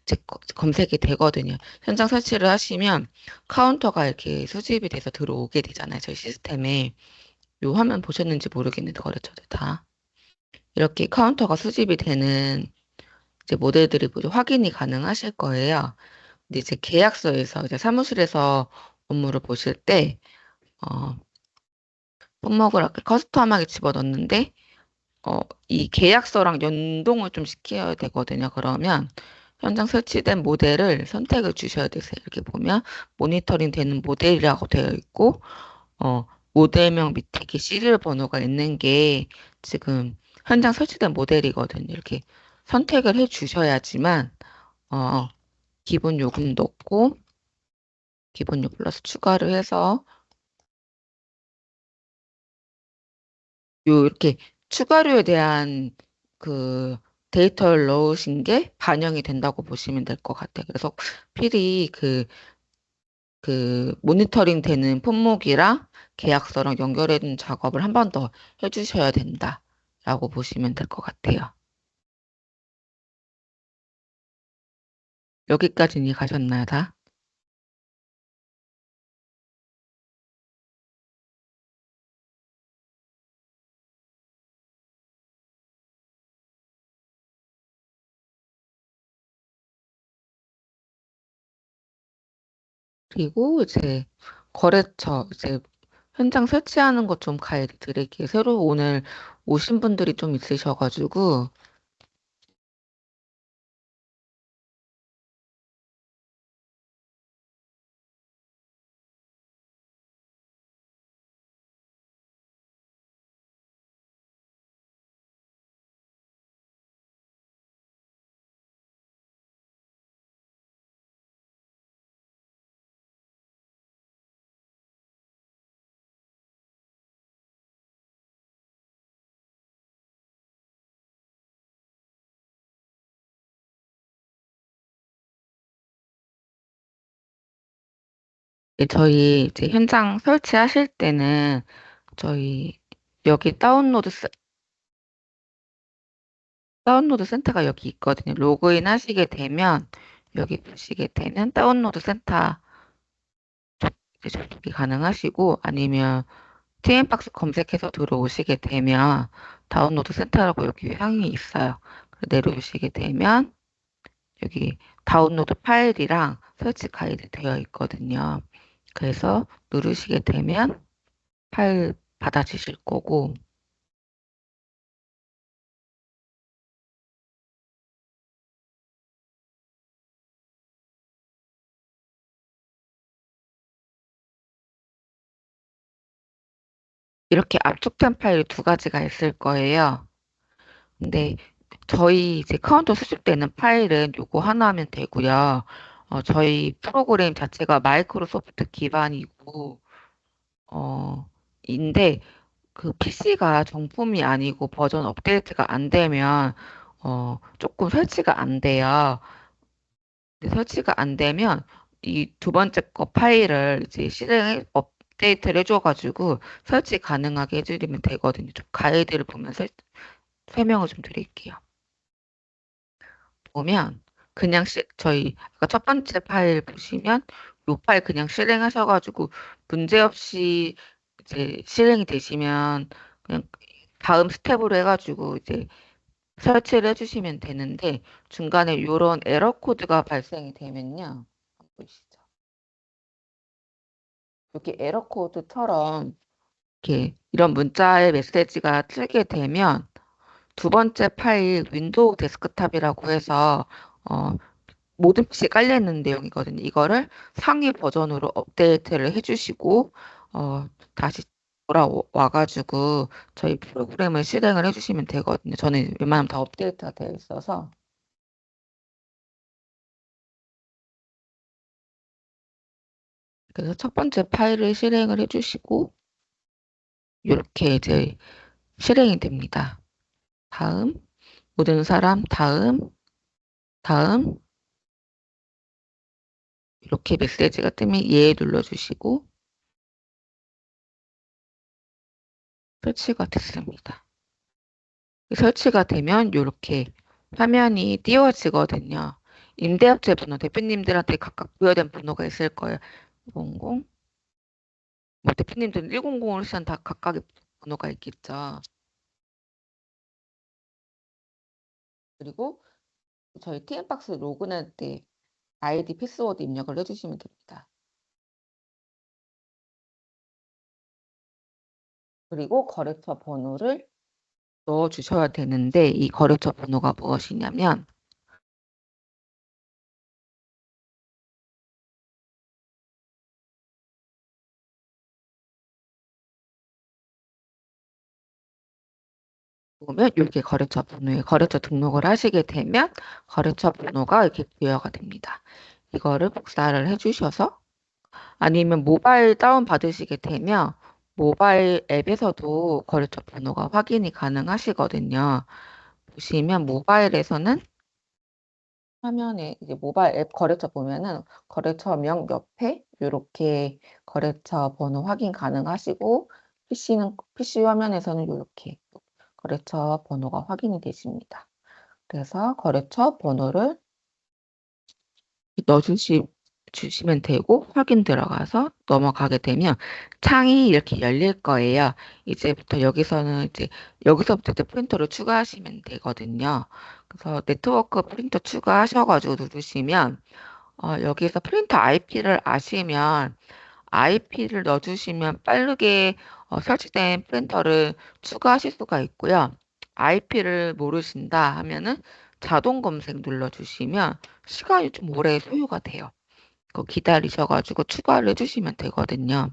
이제 검색이 되거든요. 현장 설치를 하시면 카운터가 이렇게 수집이 돼서 들어오게 되잖아요. 저희 시스템에. 요 화면 보셨는지 모르겠는데 거래처들 다. 이렇게 카운터가 수집이 되는 이제 모델들이 뭐죠? 확인이 가능하실 거예요. 근데 이제 계약서에서 이제 사무실에서 업무를 보실 때, 어, 품목을 이렇게 커스텀하게 집어넣는데, 어, 이 계약서랑 연동을 좀 시켜야 되거든요. 그러면 현장 설치된 모델을 선택을 주셔야 되세요. 이렇게 보면 모니터링 되는 모델이라고 되어 있고, 어, 모델명 밑에 이렇게 시리얼 번호가 있는 게 지금 현장 설치된 모델이거든요. 이렇게 선택을 해 주셔야지만, 어, 기본 요금 넣고, 기본 요 플러스 추가를 해서, 요, 이렇게 추가료에 대한 그 데이터를 넣으신 게 반영이 된다고 보시면 될 것 같아요. 그래서 필히 그 모니터링 되는 품목이랑 계약서랑 연결해 둔 작업을 한 번 더 해주셔야 된다라고 보시면 될 것 같아요. 여기까지 가셨나요, 다? 그리고 이제 거래처, 이제 현장 설치하는 것 좀 가이드 드릴게요. 새로 오늘 오신 분들이 좀 있으셔가지고, 저희 이제 현장 설치하실 때는 저희 여기 다운로드 센터가 여기 있거든요. 로그인 하시게 되면 여기 보시게 되는 다운로드 센터 이제 접속이 가능하시고 아니면 TM박스 검색해서 들어오시게 되면 다운로드 센터라고 여기 상이 있어요. 내려오시게 되면 여기 다운로드 파일이랑 설치 가이드 되어 있거든요. 그래서 누르시게 되면 파일 받아주실 거고 이렇게 압축된 파일이 두 가지가 있을 거예요. 근데 저희 이제 카운터 수집되는 파일은 요거 하나 하면 되고요. 저희 프로그램 자체가 마이크로소프트 기반이고, 어, 인데 그 PC가 정품이 아니고 버전 업데이트가 안 되면, 조금 설치가 안 돼요. 근데 설치가 안 되면 이 두 번째 거 파일을 이제 업데이트를 해줘가지고 설치 가능하게 해드리면 되거든요. 좀 가이드를 보면서 설명을 좀 드릴게요. 보면 그냥 저희 아까 첫 번째 파일 보시면 요 파일 그냥 실행하셔가지고 문제없이 이제 실행이 되시면 그냥 다음 스텝으로 해가지고 이제 설치를 해주시면 되는데 중간에 요런 에러 코드가 발생이 되면요. 보시죠. 이렇게 에러 코드처럼 이렇게 이런 문자의 메시지가 뜨게 되면 두 번째 파일 윈도우 데스크탑이라고 해서 어, 모든 PC에 깔려 있는 내용이거든요. 이거를 상위 버전으로 업데이트를 해주시고 다시 돌아와가지고 저희 프로그램을 실행을 해주시면 되거든요. 저는 웬만하면 다 업데이트가 되어 있어서 그래서 첫 번째 파일을 실행을 해주시고 이렇게 이제 실행이 됩니다. 다음 모든 사람 다음 이렇게 메시지가 뜨면 예 눌러주시고 설치가 됐습니다. 설치가 되면 이렇게 화면이 띄워지거든요. 임대업체 번호, 대표님들한테 각각 부여된 번호가 있을 거예요. 00, 뭐 대표님들은 100으로 시작 다 각각의 번호가 있겠죠. 그리고 저희 TM박스 로그인할 때 아이디 패스워드 입력을 해주시면 됩니다. 그리고 거래처 번호를 넣어주셔야 되는데 이 거래처 번호가 무엇이냐면 보면 이렇게 거래처 번호에 거래처 등록을 하시게 되면 거래처 번호가 이렇게 부여가 됩니다. 이거를 복사를 해주셔서 아니면 모바일 다운 받으시게 되면 모바일 앱에서도 거래처 번호가 확인이 가능하시거든요. 보시면 모바일에서는 화면에 이제 모바일 앱 거래처 보면은 거래처명 옆에 이렇게 거래처 번호 확인 가능하시고 PC 화면에서는 이렇게 거래처 번호가 확인이 되십니다. 그래서 거래처 번호를 주시면 되고 확인 들어가서 넘어가게 되면 창이 이렇게 열릴 거예요. 이제부터 여기서부터 이제 프린터를 추가하시면 되거든요. 그래서 네트워크 프린터 추가하셔가지고 누르시면 여기서 프린터 IP를 아시면 IP를 넣어주시면 빠르게 설치된 프린터를 추가하실 수가 있고요. IP를 모르신다 하면은 자동 검색 눌러주시면 시간이 좀 오래 소요가 돼요. 그거 기다리셔가지고 추가를 해주시면 되거든요.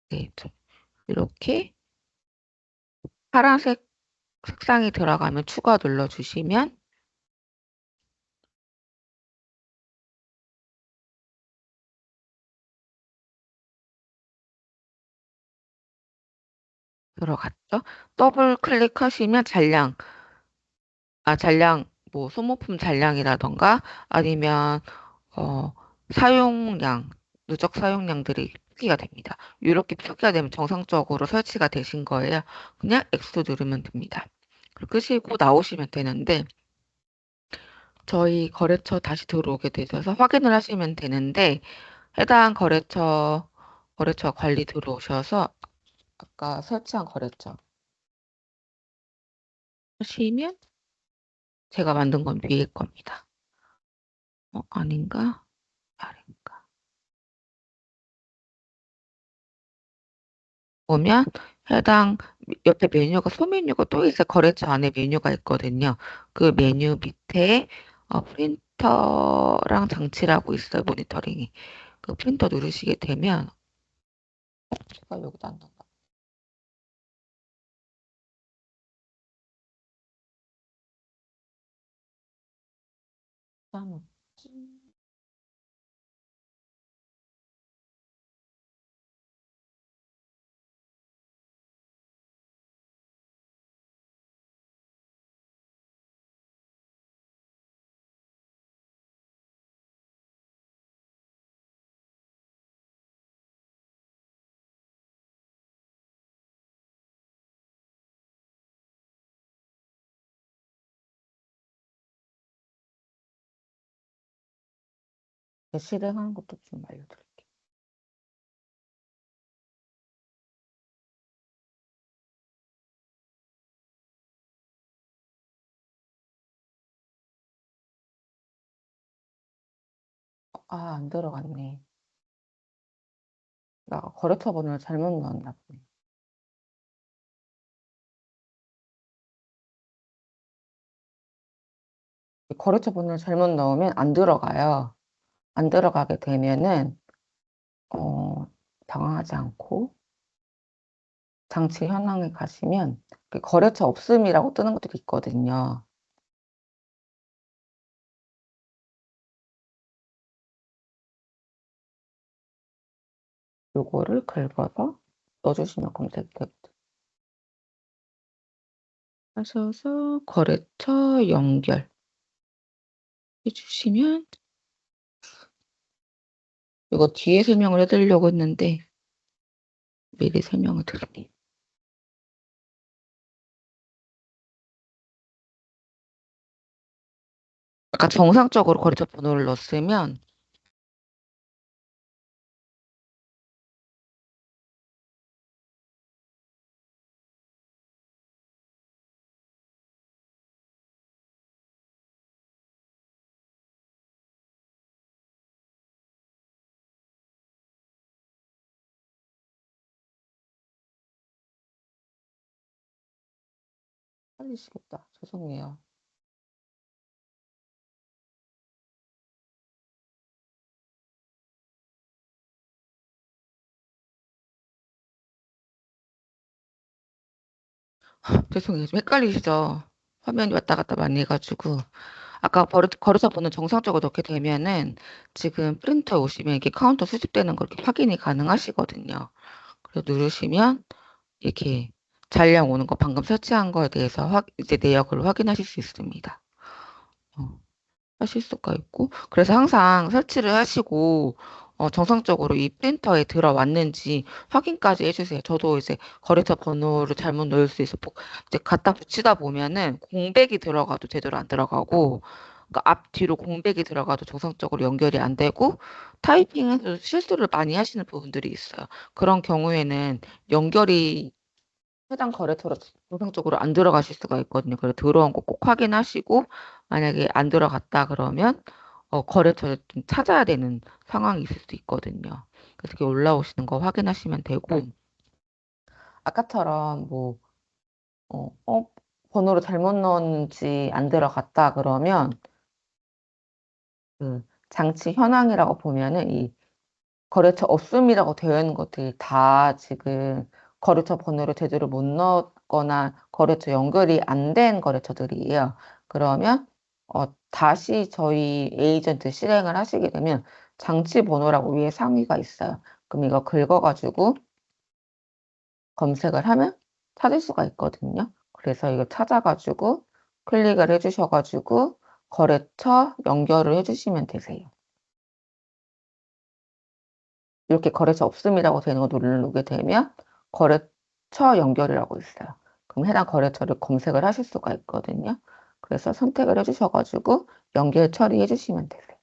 네, 이렇게 파란색 색상이 들어가면 추가 눌러주시면 들어갔죠. 더블 클릭하시면 잔량, 뭐 소모품 잔량이라던가 아니면 어, 사용량, 누적 사용량들이 표기가 됩니다. 이렇게 표기가 되면 정상적으로 설치가 되신 거예요. 그냥 X 누르면 됩니다. 그리고 끄시고 나오시면 되는데 저희 거래처 다시 들어오게 되셔서 확인을 하시면 되는데 해당 거래처 관리 들어오셔서 아까 설치한 거래처 하시면 제가 만든 건 위에 겁니다. 아닌가? 아닌가? 보면 해당 옆에 메뉴가 소메뉴가 또 있어요. 거래처 안에 메뉴가 있거든요. 그 메뉴 밑에 프린터랑 장치라고 있어요. 모니터링이. 그 프린터 누르시게 되면 제가 여기다 안 넣었나? 아, 실행하는 것도 좀 알려드릴게요. 아, 안 들어갔네. 나 거래처 번호를 잘못 넣었나 보네. 거래처 번호를 잘못 넣으면 안 들어가요. 안 들어가게 되면은, 어, 당황하지 않고 장치 현황에 가시면 그 거래처 없음이라고 뜨는 것들이 있거든요. 요거를 긁어서 넣어주시면 검색되거든요. 하셔서 거래처 연결 해주시면 이거 뒤에 설명을 해드리려고 했는데 미리 설명을 드릴게요. 아까 정상적으로 거래처 번호를 넣었으면 빨리시겠다. 죄송해요. 죄송해요. 좀 헷갈리시죠? 화면이 왔다 갔다 많이 해가지고 아까 거래처 번호 정상적으로 넣게 되면은 지금 프린터에 오시면 이게 카운터 수집되는 걸 이렇게 확인이 가능하시거든요. 그래서 누르시면 이렇게 잔량 오는 거 방금 설치한 거에 대해서 이제 내역을 확인하실 수 있습니다. 어, 하실 수가 있고 그래서 항상 설치를 하시고 정상적으로 이 프린터에 들어왔는지 확인까지 해주세요. 저도 이제 거래처 번호를 잘못 넣을 수 있어 이제 갖다 붙이다 보면은 공백이 들어가도 제대로 안 들어가고 그러니까 앞 뒤로 공백이 들어가도 정상적으로 연결이 안 되고 타이핑에서 실수를 많이 하시는 부분들이 있어요. 그런 경우에는 연결이 해당 거래처로 정상적으로 안 들어가실 수가 있거든요. 그래서 들어온 거 꼭 확인하시고 만약에 안 들어갔다 그러면 거래처를 좀 찾아야 되는 상황이 있을 수도 있거든요. 그래서 이렇게 올라오시는 거 확인하시면 되고 아까처럼 뭐 어, 어, 번호를 잘못 넣었는지 안 들어갔다 그러면 그 장치 현황이라고 보면은 이 거래처 없음이라고 되어 있는 것들이 다 지금 거래처 번호를 제대로 못 넣었거나 거래처 연결이 안 된 거래처들이에요. 그러면 다시 저희 에이전트 실행을 하시게 되면 장치 번호라고 위에 상위가 있어요. 그럼 이거 긁어가지고 검색을 하면 찾을 수가 있거든요. 그래서 이거 찾아가지고 클릭을 해주셔가지고 거래처 연결을 해주시면 되세요. 이렇게 거래처 없음이라고 되는 거 누르게 되면 거래처 연결이라고 있어요. 그럼 해당 거래처를 검색을 하실 수가 있거든요. 그래서 선택을 해주셔가지고 연결 처리해 주시면 되세요.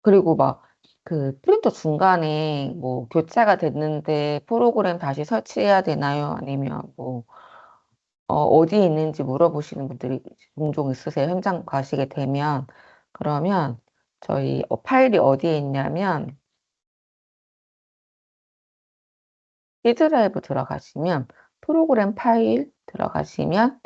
그리고 막 그 프린터 중간에 뭐 교체가 됐는데 프로그램 다시 설치해야 되나요? 아니면 뭐 어디에 있는지 물어보시는 분들이 종종 있으세요. 현장 가시게 되면. 그러면 저희 파일이 어디에 있냐면 C 드라이브 들어가시면 프로그램 파일 들어가시면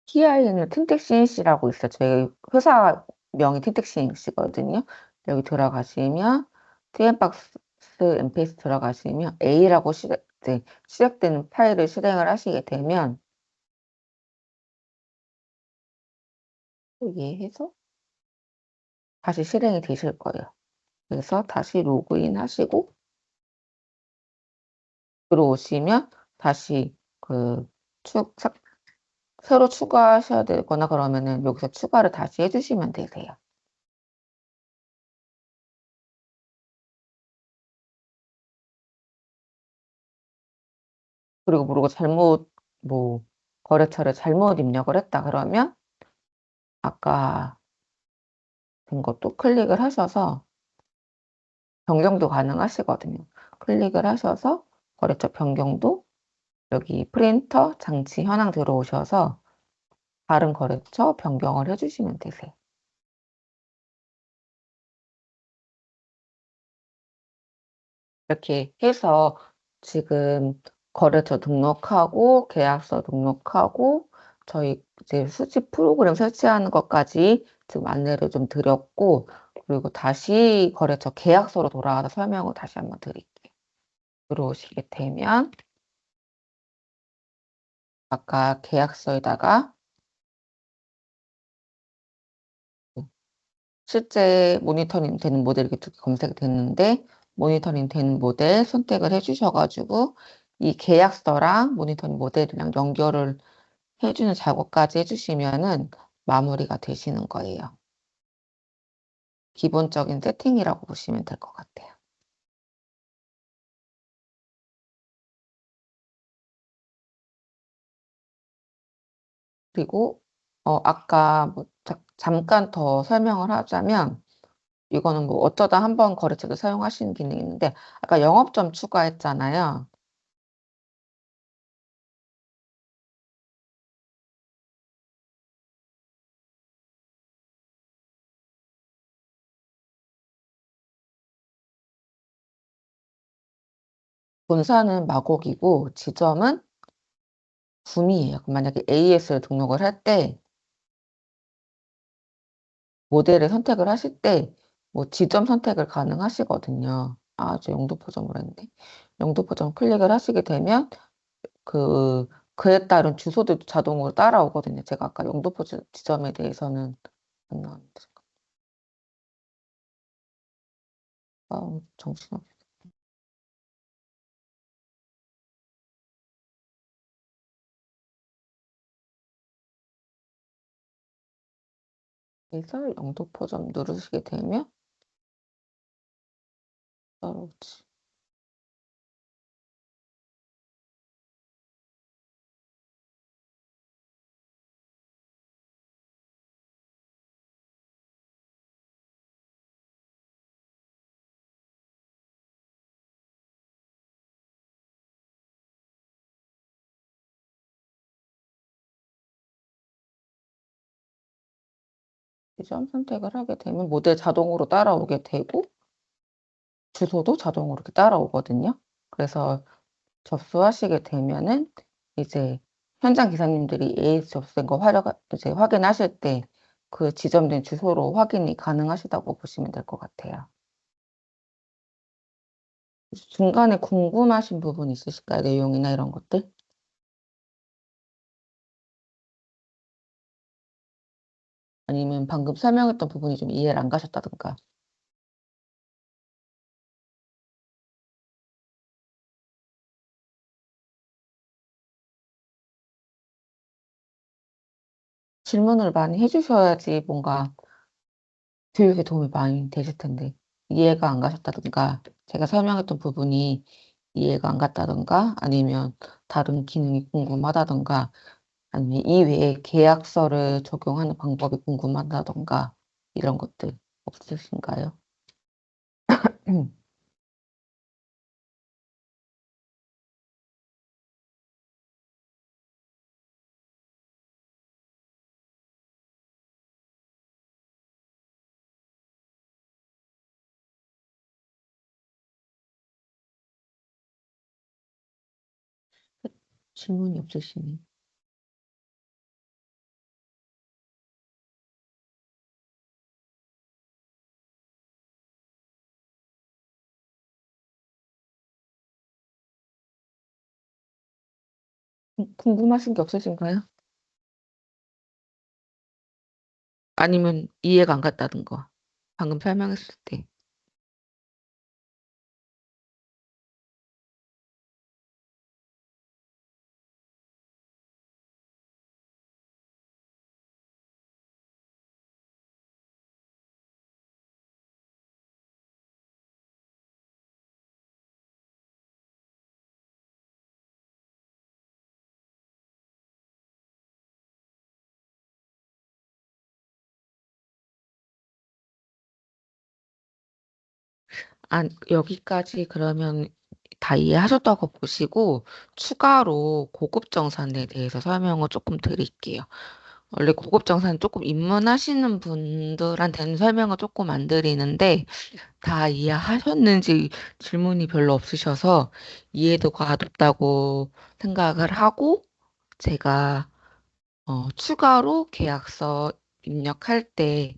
TIN은 틴텍 CNC라고 있어요. 저희 회사 명이 틴텍 CNC거든요. 여기 들어가시면 TN박스 MP 들어가시면 A라고 네, 시작되는 파일을 실행을 하시게 되면 여기 해서 다시 실행이 되실 거예요. 그래서 다시 로그인 하시고 들어오시면 다시 새로 추가하셔야 되거나 그러면은 여기서 추가를 다시 해주시면 되세요. 그리고 모르고 뭐, 거래처를 잘못 입력을 했다 그러면 아까 된 것도 클릭을 하셔서 변경도 가능하시거든요. 클릭을 하셔서 거래처 변경도 여기 프린터 장치 현황 들어오셔서 다른 거래처 변경을 해주시면 되세요. 이렇게 해서 지금 거래처 등록하고 계약서 등록하고 저희 이제 수집 프로그램 설치하는 것까지 지금 안내를 좀 드렸고 그리고 다시 거래처 계약서로 돌아가서 설명을 다시 한번 드릴게요. 들어오시게 되면 아까 계약서에다가 실제 모니터링 되는 모델 이렇게 두 개 검색이 됐는데 모니터링 되는 모델 선택을 해주셔가지고 이 계약서랑 모니터링 모델이랑 연결을 해주는 작업까지 해주시면은 마무리가 되시는 거예요. 기본적인 세팅이라고 보시면 될 것 같아요. 그리고 아까 뭐 잠깐 더 설명을 하자면 이거는 뭐 어쩌다 한번 거래처도 사용하시는 기능이 있는데 아까 영업점 추가했잖아요. 본사는 마곡이고 지점은 구미예요. 만약에 AS를 등록을 할 때 모델을 선택을 하실 때 뭐 지점 선택을 가능하시거든요. 저 영도포점으로 했네. 영도포점 클릭을 하시게 되면 그에 따른 주소도 자동으로 따라오거든요. 제가 아까 영도포점 지점에 대해서는 안 나왔는데. 정신없어. 그래서 영도포점 누르시게 되면 따라오지. 지점 선택을 하게 되면 모델 자동으로 따라오게 되고 주소도 자동으로 이렇게 따라오거든요. 그래서 접수하시게 되면은 이제 현장 기사님들이 AS 접수된 거 이제 확인하실 때 그 지점된 주소로 확인이 가능하시다고 보시면 될 것 같아요. 중간에 궁금하신 부분 있으실까요? 내용이나 이런 것들? 아니면 방금 설명했던 부분이 좀 이해를 안 가셨다든가. 질문을 많이 해주셔야지 뭔가 교육에 도움이 많이 되실 텐데 이해가 안 가셨다든가 제가 설명했던 부분이 이해가 안 갔다든가 아니면 다른 기능이 궁금하다든가 아니면 이외에 계약서를 적용하는 방법이 궁금하다던가 이런 것들 없으신가요? 질문이 없으시네. 궁금하신 게 없으신가요? 아니면 이해가 안 갔다는 거. 방금 설명했을 때. 여기까지 그러면 다 이해하셨다고 보시고 추가로 고급 정산에 대해서 설명을 조금 드릴게요. 원래 고급 정산 조금 입문하시는 분들한테는 설명을 조금 안 드리는데 다 이해하셨는지 질문이 별로 없으셔서 이해도가 가볍다고 생각을 하고 제가 추가로 계약서 입력할 때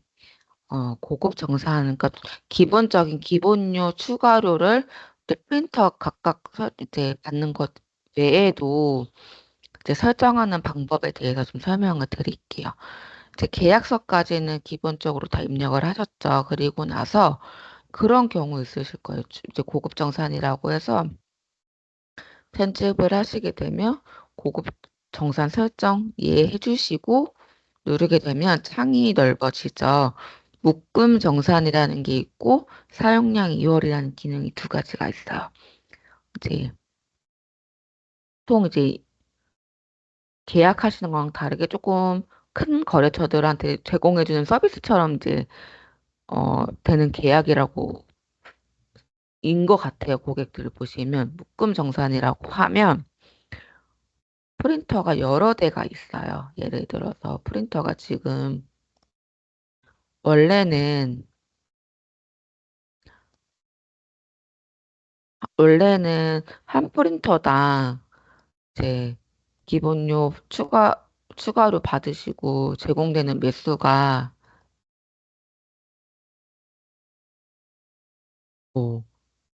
고급 정산, 그러니까 기본적인 기본료 추가료를 이제 프린터 각각 이제 받는 것 외에도 이제 설정하는 방법에 대해서 좀 설명을 드릴게요. 이제 계약서까지는 기본적으로 다 입력을 하셨죠. 그리고 나서 그런 경우 있으실 거예요. 이제 고급 정산이라고 해서 편집을 하시게 되면 고급 정산 설정 이해해 주시고 누르게 되면 창이 넓어지죠. 묶음 정산이라는 게 있고 사용량 2월이라는 기능이 두 가지가 있어요. 이제 보통 이제 계약하시는 거랑 다르게 조금 큰 거래처들한테 제공해주는 서비스처럼 이제 되는 계약이라고 인 것 같아요. 고객들을 보시면 묶음 정산이라고 하면 프린터가 여러 대가 있어요. 예를 들어서 프린터가 지금 원래는 한 프린터당 이제 기본료 추가로 받으시고 제공되는 매수가 뭐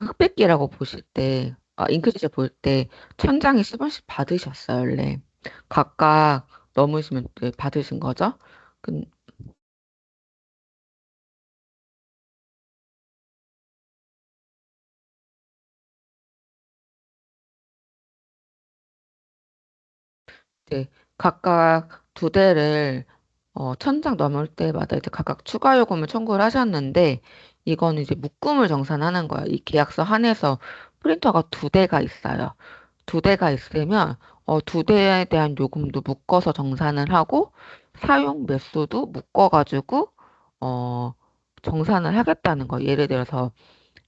흑백기라고 보실 때, 잉크젯을 볼 때 천장에 10원씩 받으셨어요, 원래. 각각 넘으시면 네, 받으신 거죠? 근- 이제 각각 두 대를 천장 넘을 때마다 이제 각각 추가 요금을 청구를 하셨는데 이거는 이제 묶음을 정산하는 거예요. 이 계약서 한해서 프린터가 두 대가 있어요. 두 대가 있으면 두 대에 대한 요금도 묶어서 정산을 하고 사용 매수도 묶어가지고 어, 정산을 하겠다는 거. 예를 들어서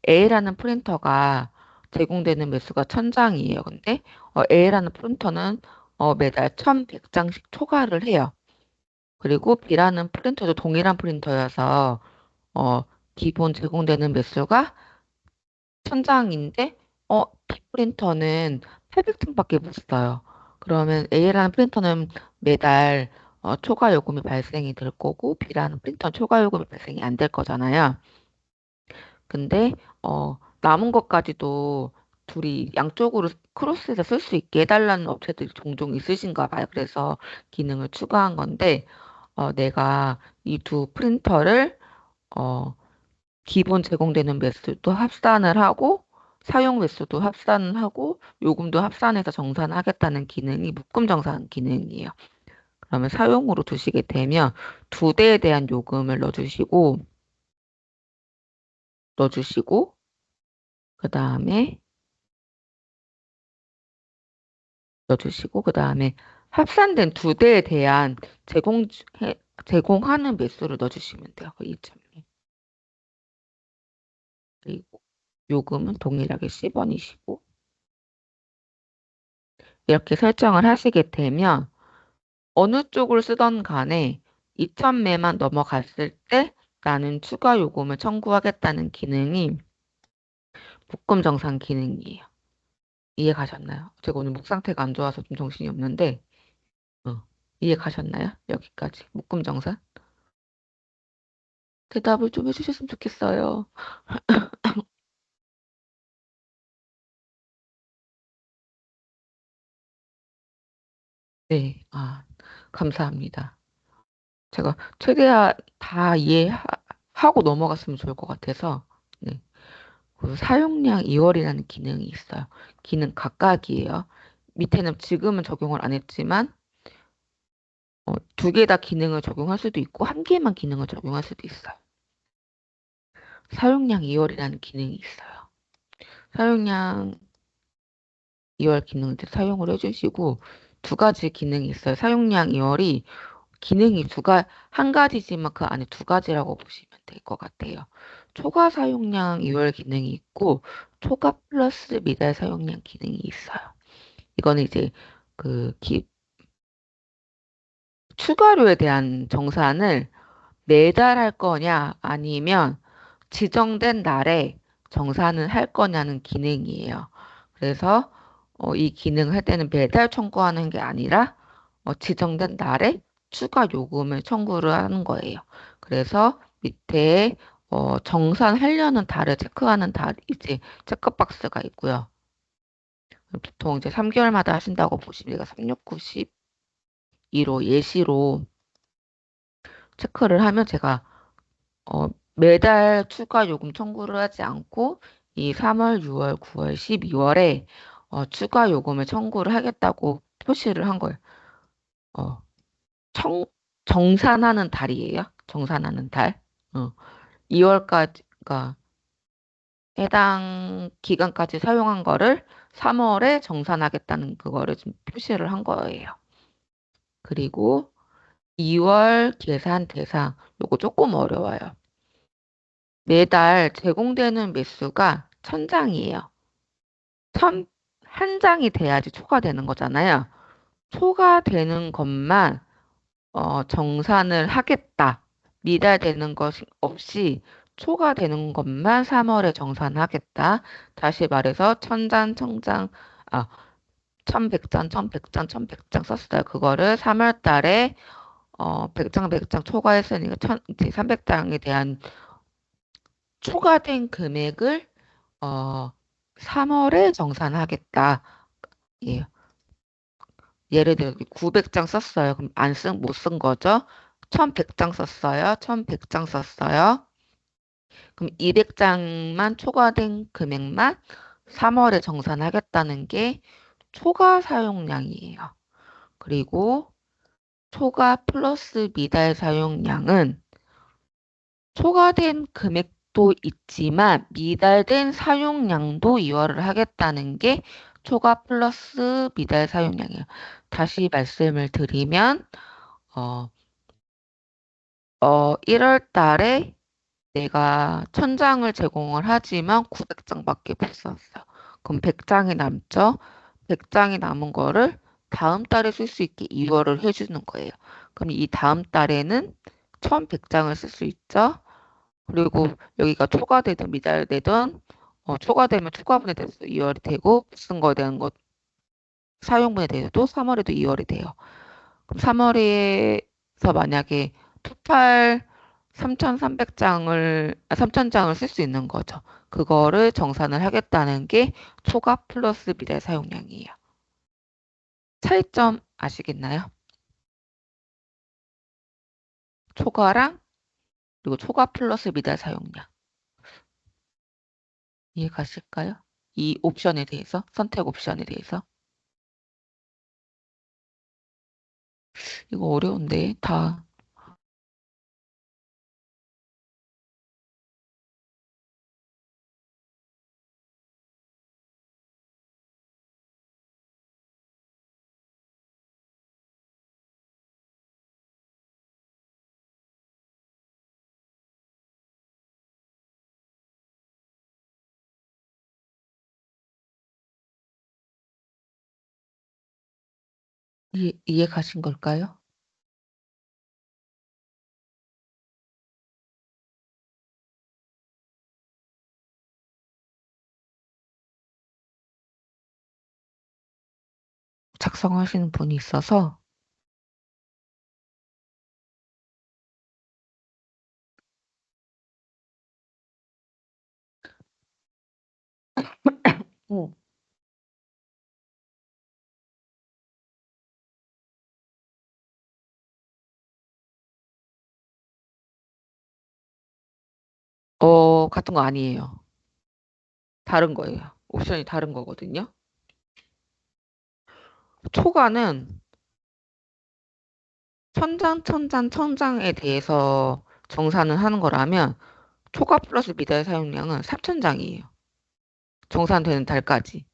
A라는 프린터가 제공되는 매수가 1000장이에요. 근데 A라는 프린터는 매달 1100장씩 초과를 해요. 그리고 B라는 프린터도 동일한 프린터여서 어, 기본 제공되는 매수가 1000장인데 B 프린터는 800장밖에 못 써요. 그러면 A라는 프린터는 매달 초과 요금이 발생이 될 거고 B라는 프린터는 초과 요금이 발생이 안 될 거잖아요. 근데 남은 것까지도 둘이 양쪽으로 크로스해서 쓸 수 있게 해달라는 업체들이 종종 있으신가 봐요. 그래서 기능을 추가한 건데 내가 이 두 프린터를 어, 기본 제공되는 매수도 합산을 하고 사용 매수도 합산을 하고 요금도 합산해서 정산하겠다는 기능이 묶음 정산 기능이에요. 그러면 사용으로 두시게 되면 두 대에 대한 요금을 넣어주시고 그다음에 그다음에 합산된 두 대에 대한 제공하는 매수를 넣어주시면 돼요. 그 2.0. 그리고 요금은 동일하게 10원이시고 이렇게 설정을 하시게 되면 어느 쪽을 쓰던 간에 2,000매만 넘어갔을 때 나는 추가 요금을 청구하겠다는 기능이 묶음 정산 기능이에요. 이해 가셨나요? 제가 오늘 목 상태가 안 좋아서 좀 정신이 없는데, 어, 이해 가셨나요? 여기까지. 묶음정산? 대답을 좀 해주셨으면 좋겠어요. 네, 감사합니다. 제가 최대한 다 이해하고 넘어갔으면 좋을 것 같아서, 네. 그 사용량 2월이라는 기능이 있어요. 기능 각각이에요. 밑에는 지금은 적용을 안 했지만, 두 개 다 기능을 적용할 수도 있고, 한 개만 기능을 적용할 수도 있어요. 사용량 2월이라는 기능이 있어요. 사용량 2월 기능을 사용을 해주시고, 두 가지 기능이 있어요. 사용량 2월이 기능이 한 가지지만 그 안에 두 가지라고 보시면 될 것 같아요. 초과 사용량 2월 기능이 있고, 초과 플러스 미달 사용량 기능이 있어요. 이거는 이제 그 추가료에 대한 정산을 매달 할 거냐 아니면 지정된 날에 정산을 할 거냐는 기능이에요. 그래서 이 기능을 할 때는 매달 청구하는 게 아니라 지정된 날에 추가 요금을 청구를 하는 거예요. 그래서 밑에 정산하려는 달을 체크하는 달 이제 체크박스가 있고요. 보통 이제 3개월마다 하신다고 보시면 제가 3692로 예시로 체크를 하면 제가 매달 추가 요금 청구를 하지 않고 이 3월, 6월, 9월, 12월에 추가 요금을 청구를 하겠다고 표시를 한 거예요. 어, 청, 정산하는 달이에요. 정산하는 달. 2월까지가 해당 기간까지 사용한 거를 3월에 정산하겠다는 그거를 좀 표시를 한 거예요. 그리고 2월 계산 대상. 요거 조금 어려워요. 매달 제공되는 매수가 1000장이에요. 한 장이 돼야지 초과되는 거잖아요. 초과되는 것만 정산을 하겠다. 미달되는 것 없이 초과되는 것만 3월에 정산하겠다. 다시 말해서 1000장, 1000장, 1100장, 1100장, 1100장 썼어요. 그거를 3월 달에 100장, 100장 초과했으니까 이제 300장에 대한 초과된 금액을 어, 3월에 정산하겠다. 예. 예를 들어 900장 썼어요. 그럼 못 쓴 거죠? 1100장 썼어요. 1100장 썼어요. 그럼 200장만 초과된 금액만 3월에 정산하겠다는 게 초과 사용량이에요. 그리고 초과 플러스 미달 사용량은 초과된 금액도 있지만 미달된 사용량도 이월을 하겠다는 게 초과 플러스 미달 사용량이에요. 다시 말씀을 드리면 어, 1월 달에 내가 1000장을 제공을 하지만 900장밖에 못 썼어. 그럼 100장이 남죠? 100장이 남은 거를 다음 달에 쓸 수 있게 이월을 해주는 거예요. 그럼 이 다음 달에는 1100장을 쓸 수 있죠? 그리고 여기가 초과되든 미달되든 초과되면 초과분에 대해서 2월이 되고 쓴 거에 대한 것 사용분에 대해서도 3월에도 2월이 돼요. 그럼 3월에서 만약에 토탈 3,300장을 쓸 수 있는 거죠. 그거를 정산을 하겠다는 게 초과 플러스 미달 사용량이에요. 차이점 아시겠나요? 초과랑 그리고 초과 플러스 미달 사용량. 이해 가실까요? 이 옵션에 대해서, 선택 옵션에 대해서. 이거 어려운데, 다. 이해 가신 걸까요? 작성하시는 분이 있어서, 음. 같은 거 아니에요. 다른 거예요. 옵션이 다른 거거든요. 초과는 천장에 대해서 정산을 하는 거라면 초과 플러스 미달 사용량은 3천장이에요. 정산되는 달까지.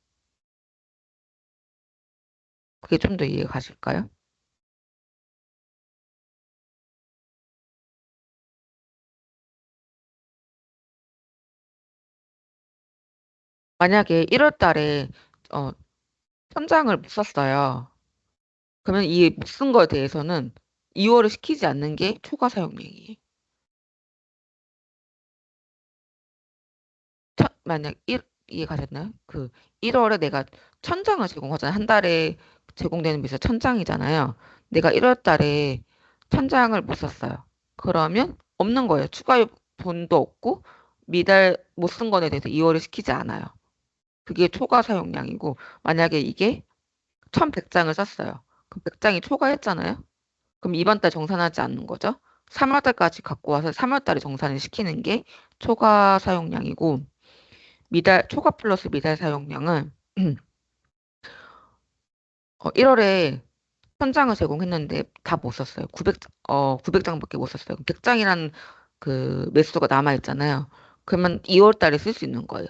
그게 좀 더 이해 가실까요? 만약에 1월 달에 어, 천장을 못 썼어요. 그러면 이 못 쓴 거에 대해서는 2월을 시키지 않는 게 초과 사용량이에요. 만약 이해 가셨나요? 그 1월에 내가 천장을 제공하잖아요. 한 달에 제공되는 비서 천장이잖아요. 내가 1월 달에 천장을 못 썼어요. 그러면 없는 거예요. 추가 돈도 없고 미달 못 쓴 거에 대해서 2월을 시키지 않아요. 그게 초과 사용량이고 만약에 이게 1,100장을 썼어요. 그럼 100장이 초과했잖아요. 그럼 이번 달 정산하지 않는 거죠. 3월 달까지 갖고 와서 3월 달에 정산을 시키는 게 초과 사용량이고 초과 플러스 미달 사용량은 1월에 1,000장을 제공했는데 다 못 썼어요. 900장밖에 못 썼어요. 100장이라는 그 매수가 남아 있잖아요. 그러면 2월 달에 쓸 수 있는 거예요.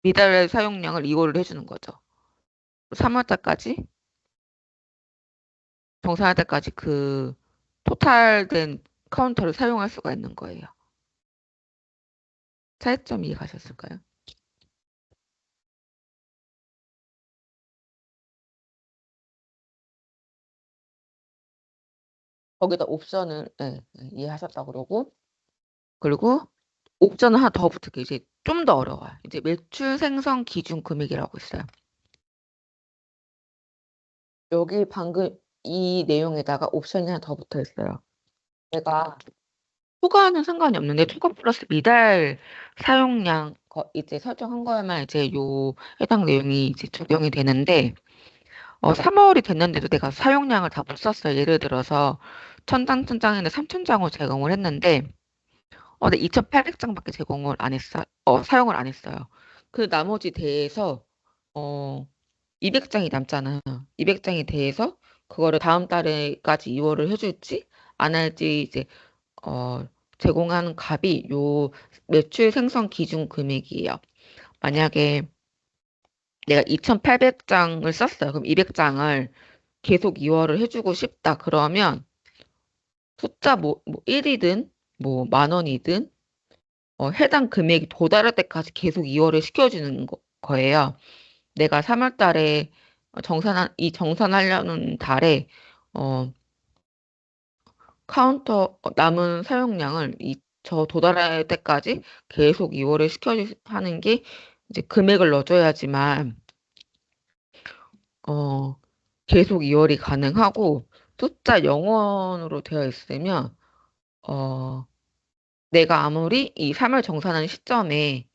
미달 사용량을 2월을 해주는 거죠. 3월 달까지 정산할 때까지 그 토탈된 카운터를 사용할 수가 있는 거예요. 차이점 이해가셨을까요? 거기다 옵션을 이해하셨다 그러고 그리고 옵션을 하나 더 붙을게요. 이제 좀 더 어려워요. 이제 매출 생성 기준 금액이라고 있어요. 여기 방금 이 내용에다가 옵션이 하나 더 붙어 있어요. 내가 초과는 상관이 없는데 초과 플러스 미달 사용량 이제 설정한 거에만 이제 요 해당 내용이 이제 적용이 되는데 3월이 됐는데도 내가 사용량을 다 못 썼어요. 예를 들어서 천장에는 3천장을 제공을 했는데 근데 2,800장밖에 제공을 안 했어. 사용을 안 했어요. 그 나머지 대에서 어 200장이 남잖아요. 200장에 대해서 그거를 다음 달에까지 2월을 해줄지 안 할지 이제 어 제공하는 값이 요 매출 생성 기준 금액이에요. 만약에 내가 2,800장을 썼어요. 그럼 200장을 계속 2월을 해주고 싶다. 그러면 숫자 뭐 1이든 뭐 만 원이든 해당 금액이 도달할 때까지 계속 2월을 시켜주는 거예요. 내가 3월 달에 정산하려는 달에 어, 카운터 남은 사용량을 저 도달할 때까지 계속 2월을 하는 게 이제 금액을 넣어줘야지만 어, 계속 2월이 가능하고 숫자 0원으로 되어 있으면 어, 내가 아무리 이 3월 정산하는 시점에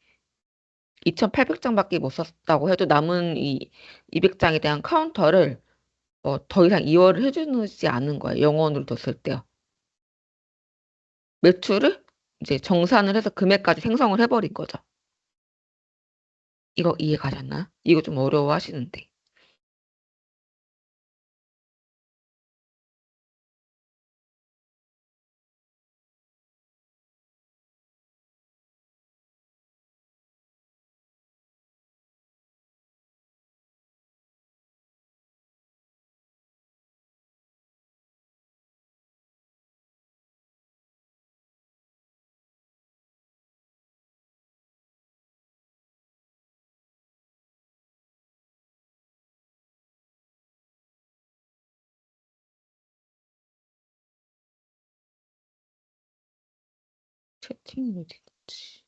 2,800장밖에 못 썼다고 해도 남은 이 200장에 대한 카운터를 더 이상 2월을 해주지 않는 거예요. 0원으로 뒀을 때요. 매출을 이제 정산을 해서 금액까지 생성을 해버린 거죠. 이거 이해 가셨나요? 이거 좀 어려워하시는데. 채팅이 어디 있지?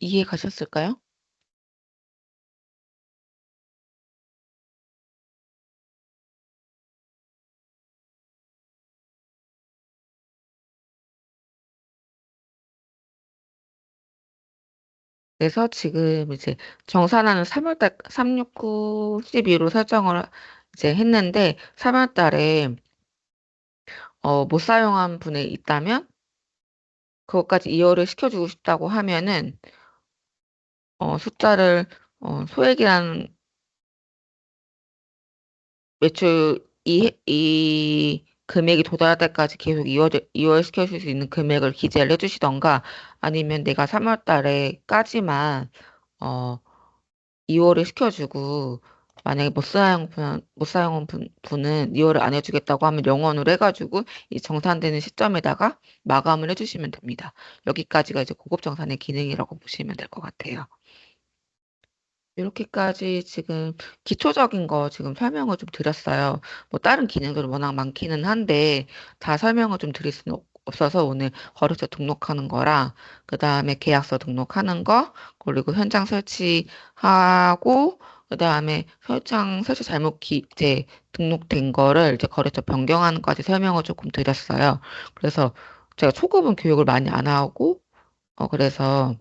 이해 가셨을까요? 그래서 지금 이제 정산하는 3월달 369 12로 설정을 이제 했는데 3월달에 못 사용한 분이 있다면 그것까지 이월을 시켜주고 싶다고 하면은 숫자를 소액이란 매출 이 금액이 도달할 때까지 계속 이월 시켜줄 수 있는 금액을 기재를 해주시던가 아니면 내가 3월 달에까지만 어 2월을 시켜주고 만약에 못 사용한 분은 2월을 안 해주겠다고 하면 0원으로 해가지고 이 정산되는 시점에다가 마감을 해주시면 됩니다. 여기까지가 이제 고급 정산의 기능이라고 보시면 될 것 같아요. 이렇게까지 지금 기초적인 거 지금 설명을 좀 드렸어요. 뭐 다른 기능들은 워낙 많기는 한데 다 설명을 좀 드릴 수는 없어서 오늘 거래처 등록하는 거랑 그다음에 계약서 등록하는 거 그리고 현장 설치하고 그다음에 설치 잘못 이제 등록된 거를 이제 거래처 변경하는 까지 설명을 조금 드렸어요. 그래서 제가 초급은 교육을 많이 안 하고 그래서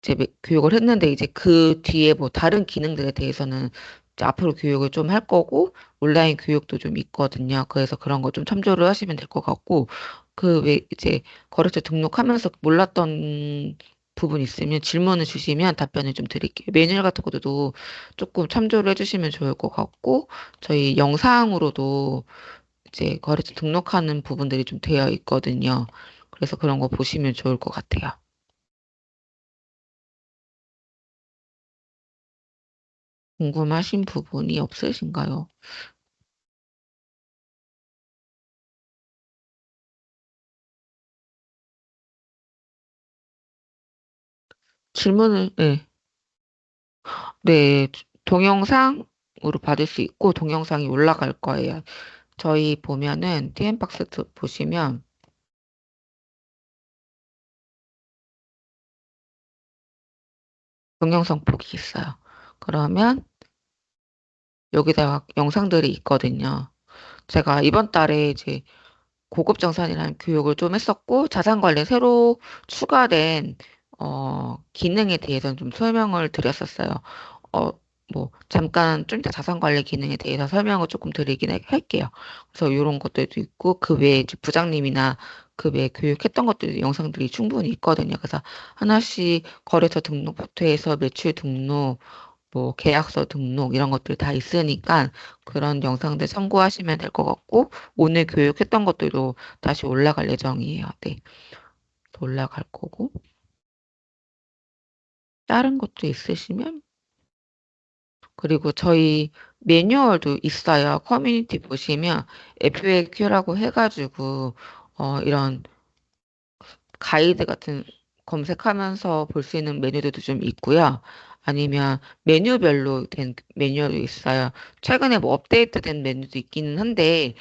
이제 교육을 했는데 이제 그 뒤에 뭐 다른 기능들에 대해서는 이제 앞으로 교육을 좀 할 거고 온라인 교육도 좀 있거든요. 그래서 그런 거 좀 참조를 하시면 될 것 같고 그 외 이제 거래처 등록하면서 몰랐던 부분 있으면 질문을 주시면 답변을 좀 드릴게요. 매뉴얼 같은 것도 조금 참조를 해주시면 좋을 것 같고 저희 영상으로도 이제 거래처 등록하는 부분들이 좀 되어 있거든요. 그래서 그런 거 보시면 좋을 것 같아요. 궁금하신 부분이 없으신가요? 질문을, 네. 네, 동영상으로 받을 수 있고, 동영상이 올라갈 거예요. 저희 보면은, TM박스 보시면, 동영상 보기 있어요. 그러면, 여기다가 영상들이 있거든요. 제가 이번 달에 이제 고급 정산이라는 교육을 좀 했었고, 자산 관리에 새로 추가된, 기능에 대해서는 좀 설명을 드렸었어요. 어, 뭐, 잠깐 좀 이따 자산 관리 기능에 대해서 설명을 조금 드리긴 할게요. 그래서 이런 것들도 있고, 그 외에 이제 부장님이나 그 외에 교육했던 것들 영상들이 충분히 있거든요. 그래서 하나씩 거래처 등록부터 해서 매출 등록, 뭐, 계약서 등록 이런 것들 다 있으니까 그런 영상들 참고하시면 될 것 같고, 오늘 교육했던 것들도 다시 올라갈 예정이에요. 네. 올라갈 거고. 다른 것도 있으시면 그리고 저희 매뉴얼도 있어요. 커뮤니티 보시면 FAQ라고 해가지고 이런 가이드 같은 검색하면서 볼 수 있는 메뉴들도 좀 있고요. 아니면 메뉴별로 된 메뉴도 있어요. 최근에 뭐 업데이트된 메뉴도 있기는 한데,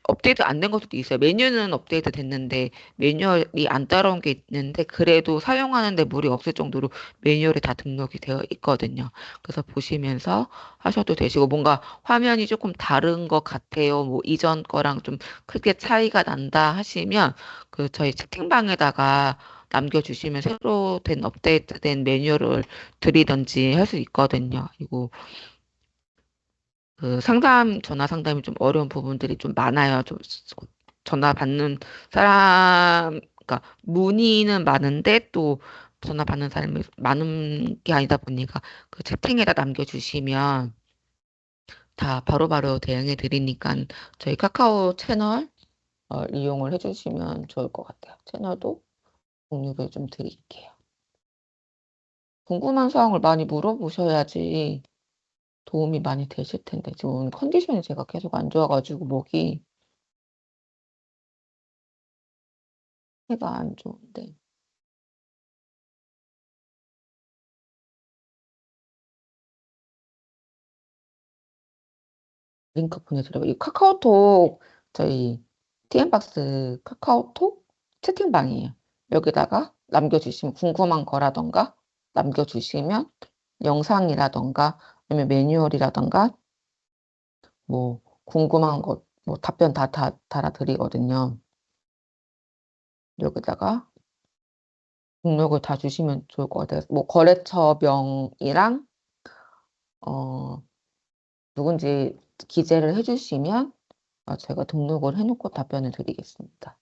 업데이트 안 된 것도 있어요. 메뉴는 업데이트 됐는데, 매뉴얼이 안 따라온 게 있는데, 그래도 사용하는데 무리 없을 정도로 매뉴얼이 다 등록이 되어 있거든요. 그래서 보시면서 하셔도 되시고, 뭔가 화면이 조금 다른 것 같아요. 뭐 이전 거랑 좀 크게 차이가 난다 하시면, 그 저희 채팅방에다가 남겨주시면 새로 된 업데이트된 매뉴얼을 드리든지 할 수 있거든요. 그리고 그 전화 상담이 좀 어려운 부분들이 좀 많아요. 좀 전화 받는 그러니까 문의는 많은데 또 전화 받는 사람이 많은 게 아니다 보니까 그 채팅에다 남겨주시면 다 바로바로 대응해 드리니까 저희 카카오 채널 이용을 해주시면 좋을 것 같아요. 채널도 공유를 좀 드릴게요. 궁금한 사항을 많이 물어보셔야지 도움이 많이 되실 텐데, 지금 오늘 컨디션이 제가 계속 안 좋아가지고, 목이 해가 안 좋은데. 링크 보내드려요. 이 카카오톡, 저희 TM박스 카카오톡 채팅방이에요. 여기다가 남겨주시면 궁금한 거라던가 남겨주시면 영상이라던가 아니면 매뉴얼이라던가 뭐 궁금한 것 뭐 답변 다 달아드리거든요. 여기다가 등록을 다 주시면 좋을 것 같아요. 뭐 거래처명이랑 어 누군지 기재를 해 주시면 제가 등록을 해 놓고 답변을 드리겠습니다.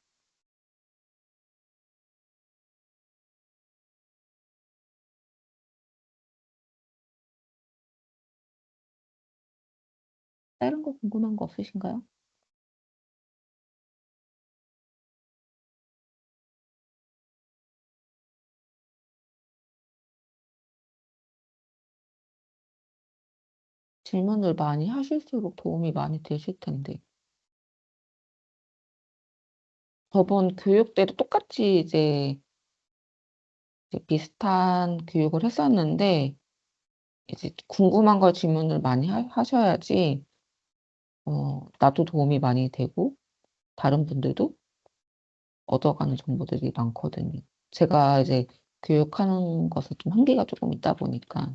다른 거 궁금한 거 없으신가요? 질문을 많이 하실수록 도움이 많이 되실 텐데. 저번 교육 때도 똑같이 이제 비슷한 교육을 했었는데 이제 궁금한 걸 질문을 많이 하셔야지 나도 도움이 많이 되고 다른 분들도 얻어가는 정보들이 많거든요. 제가 이제 교육하는 것에 좀 한계가 조금 있다 보니까.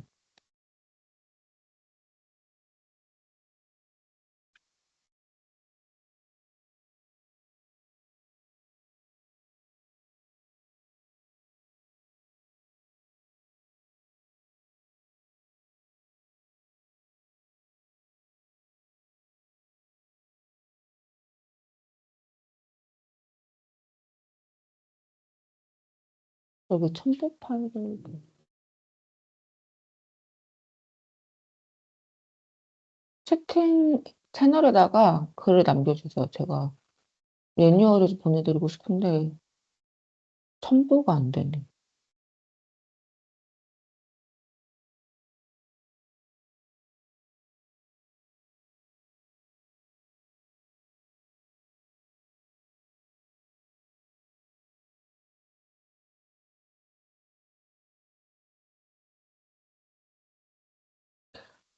여기 첨부 파일을 채팅 채널에다가 글을 남겨주세요. 제가 매뉴얼을 보내드리고 싶은데 첨부가 안 되네.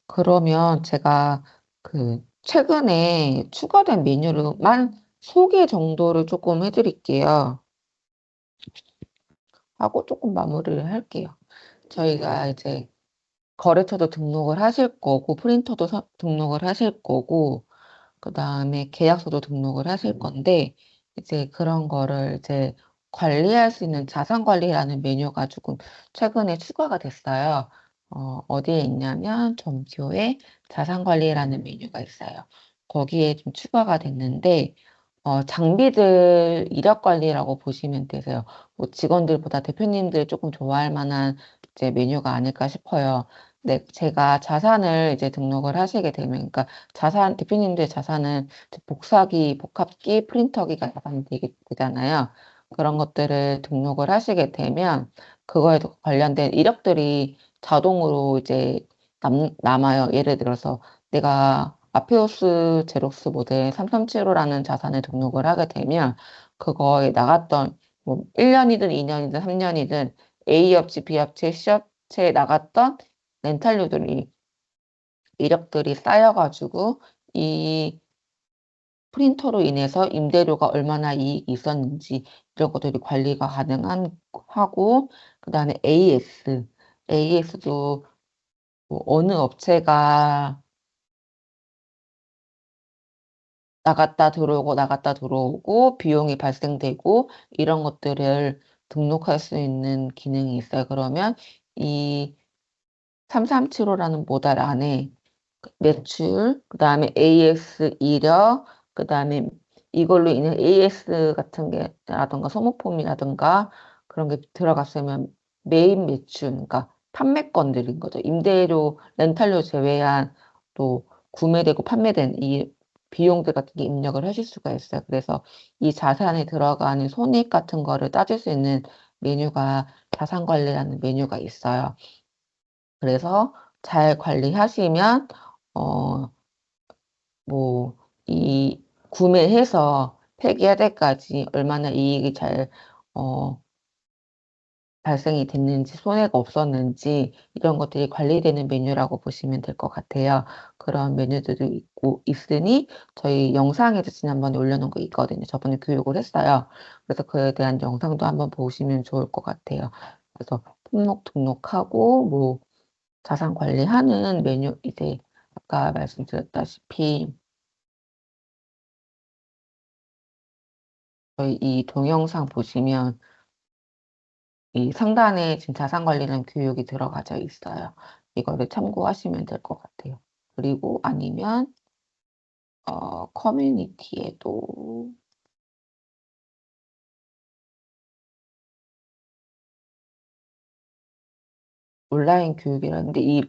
그러면 제가 그 최근에 추가된 메뉴로만 소개 정도를 조금 해드릴게요. 하고 조금 마무리를 할게요. 저희가 이제 거래처도 등록을 하실 거고, 프린터도 등록을 하실 거고, 그 다음에 계약서도 등록을 하실 건데, 이제 그런 거를 이제 관리할 수 있는 자산 관리라는 메뉴가 조금 최근에 추가가 됐어요. 어디에 있냐면 점교에 자산 관리라는 메뉴가 있어요. 거기에 좀 추가가 됐는데, 장비들 이력 관리라고 보시면 되세요. 뭐 직원들보다 대표님들 조금 좋아할 만한 이제 메뉴가 아닐까 싶어요. 네, 제가 자산을 이제 등록을 하시게 되면, 그러니까 대표님들 자산은 복사기, 복합기, 프린터기가 자산이 되잖아요. 그런 것들을 등록을 하시게 되면, 그거에 관련된 이력들이 자동으로 이제 남아요. 예를 들어서 내가 아페오스 제록스 모델 3375라는 자산을 등록을 하게 되면, 그거에 나갔던 뭐 1년이든 2년이든 3년이든 A업체, B업체, C업체에 나갔던 렌탈료들이 이력들이 쌓여가지고 이 프린터로 인해서 임대료가 얼마나 이익이 있었는지 이런 것들이 관리가 가능한 하고 그다음에 AS도 뭐 어느 업체가 나갔다 들어오고 비용이 발생되고 이런 것들을 등록할 수 있는 기능이 있어요. 그러면 이 3375라는 모델 안에 매출, 그다음에 AS 이력, 그다음에 이걸로 인해 AS 같은 게 라든가 소모품이라든가 그런 게 들어갔으면 메인 매출, 그러니까 판매건들인 거죠. 임대료, 렌탈료 제외한 또 구매되고 판매된 이 비용들 같은 게 입력을 하실 수가 있어요. 그래서 이 자산에 들어가는 손익 같은 거를 따질 수 있는 메뉴가 자산관리라는 메뉴가 있어요. 그래서 잘 관리하시면 어 뭐 이 구매해서 폐기할 때까지 얼마나 이익이 잘 어 발생이 됐는지 손해가 없었는지 이런 것들이 관리되는 메뉴라고 보시면 될 것 같아요. 그런 메뉴들도 있고 있으니 저희 영상에도 지난번에 올려놓은 거 있거든요. 저번에 교육을 했어요. 그래서 그에 대한 영상도 한번 보시면 좋을 것 같아요. 그래서 품목 등록하고 뭐 자산 관리하는 메뉴 이제 아까 말씀드렸다시피 저희 이 동영상 보시면 이 상단에 지금 자산 관리는 교육이 들어가져 있어요. 이거를 참고하시면 될 것 같아요. 그리고 아니면 커뮤니티에도 온라인 교육이라는데 이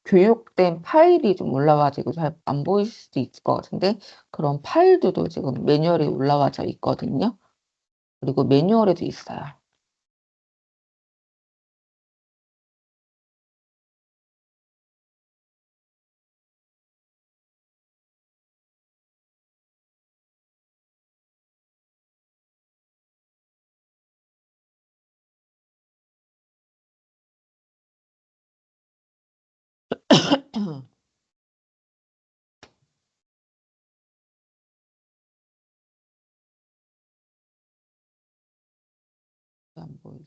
교육된 파일이 좀 올라와지고 잘 안 보일 수도 있을 것 같은데 그런 파일들도 지금 매뉴얼이 올라와져 있거든요. 그리고 매뉴얼에도 있어요. 안 보일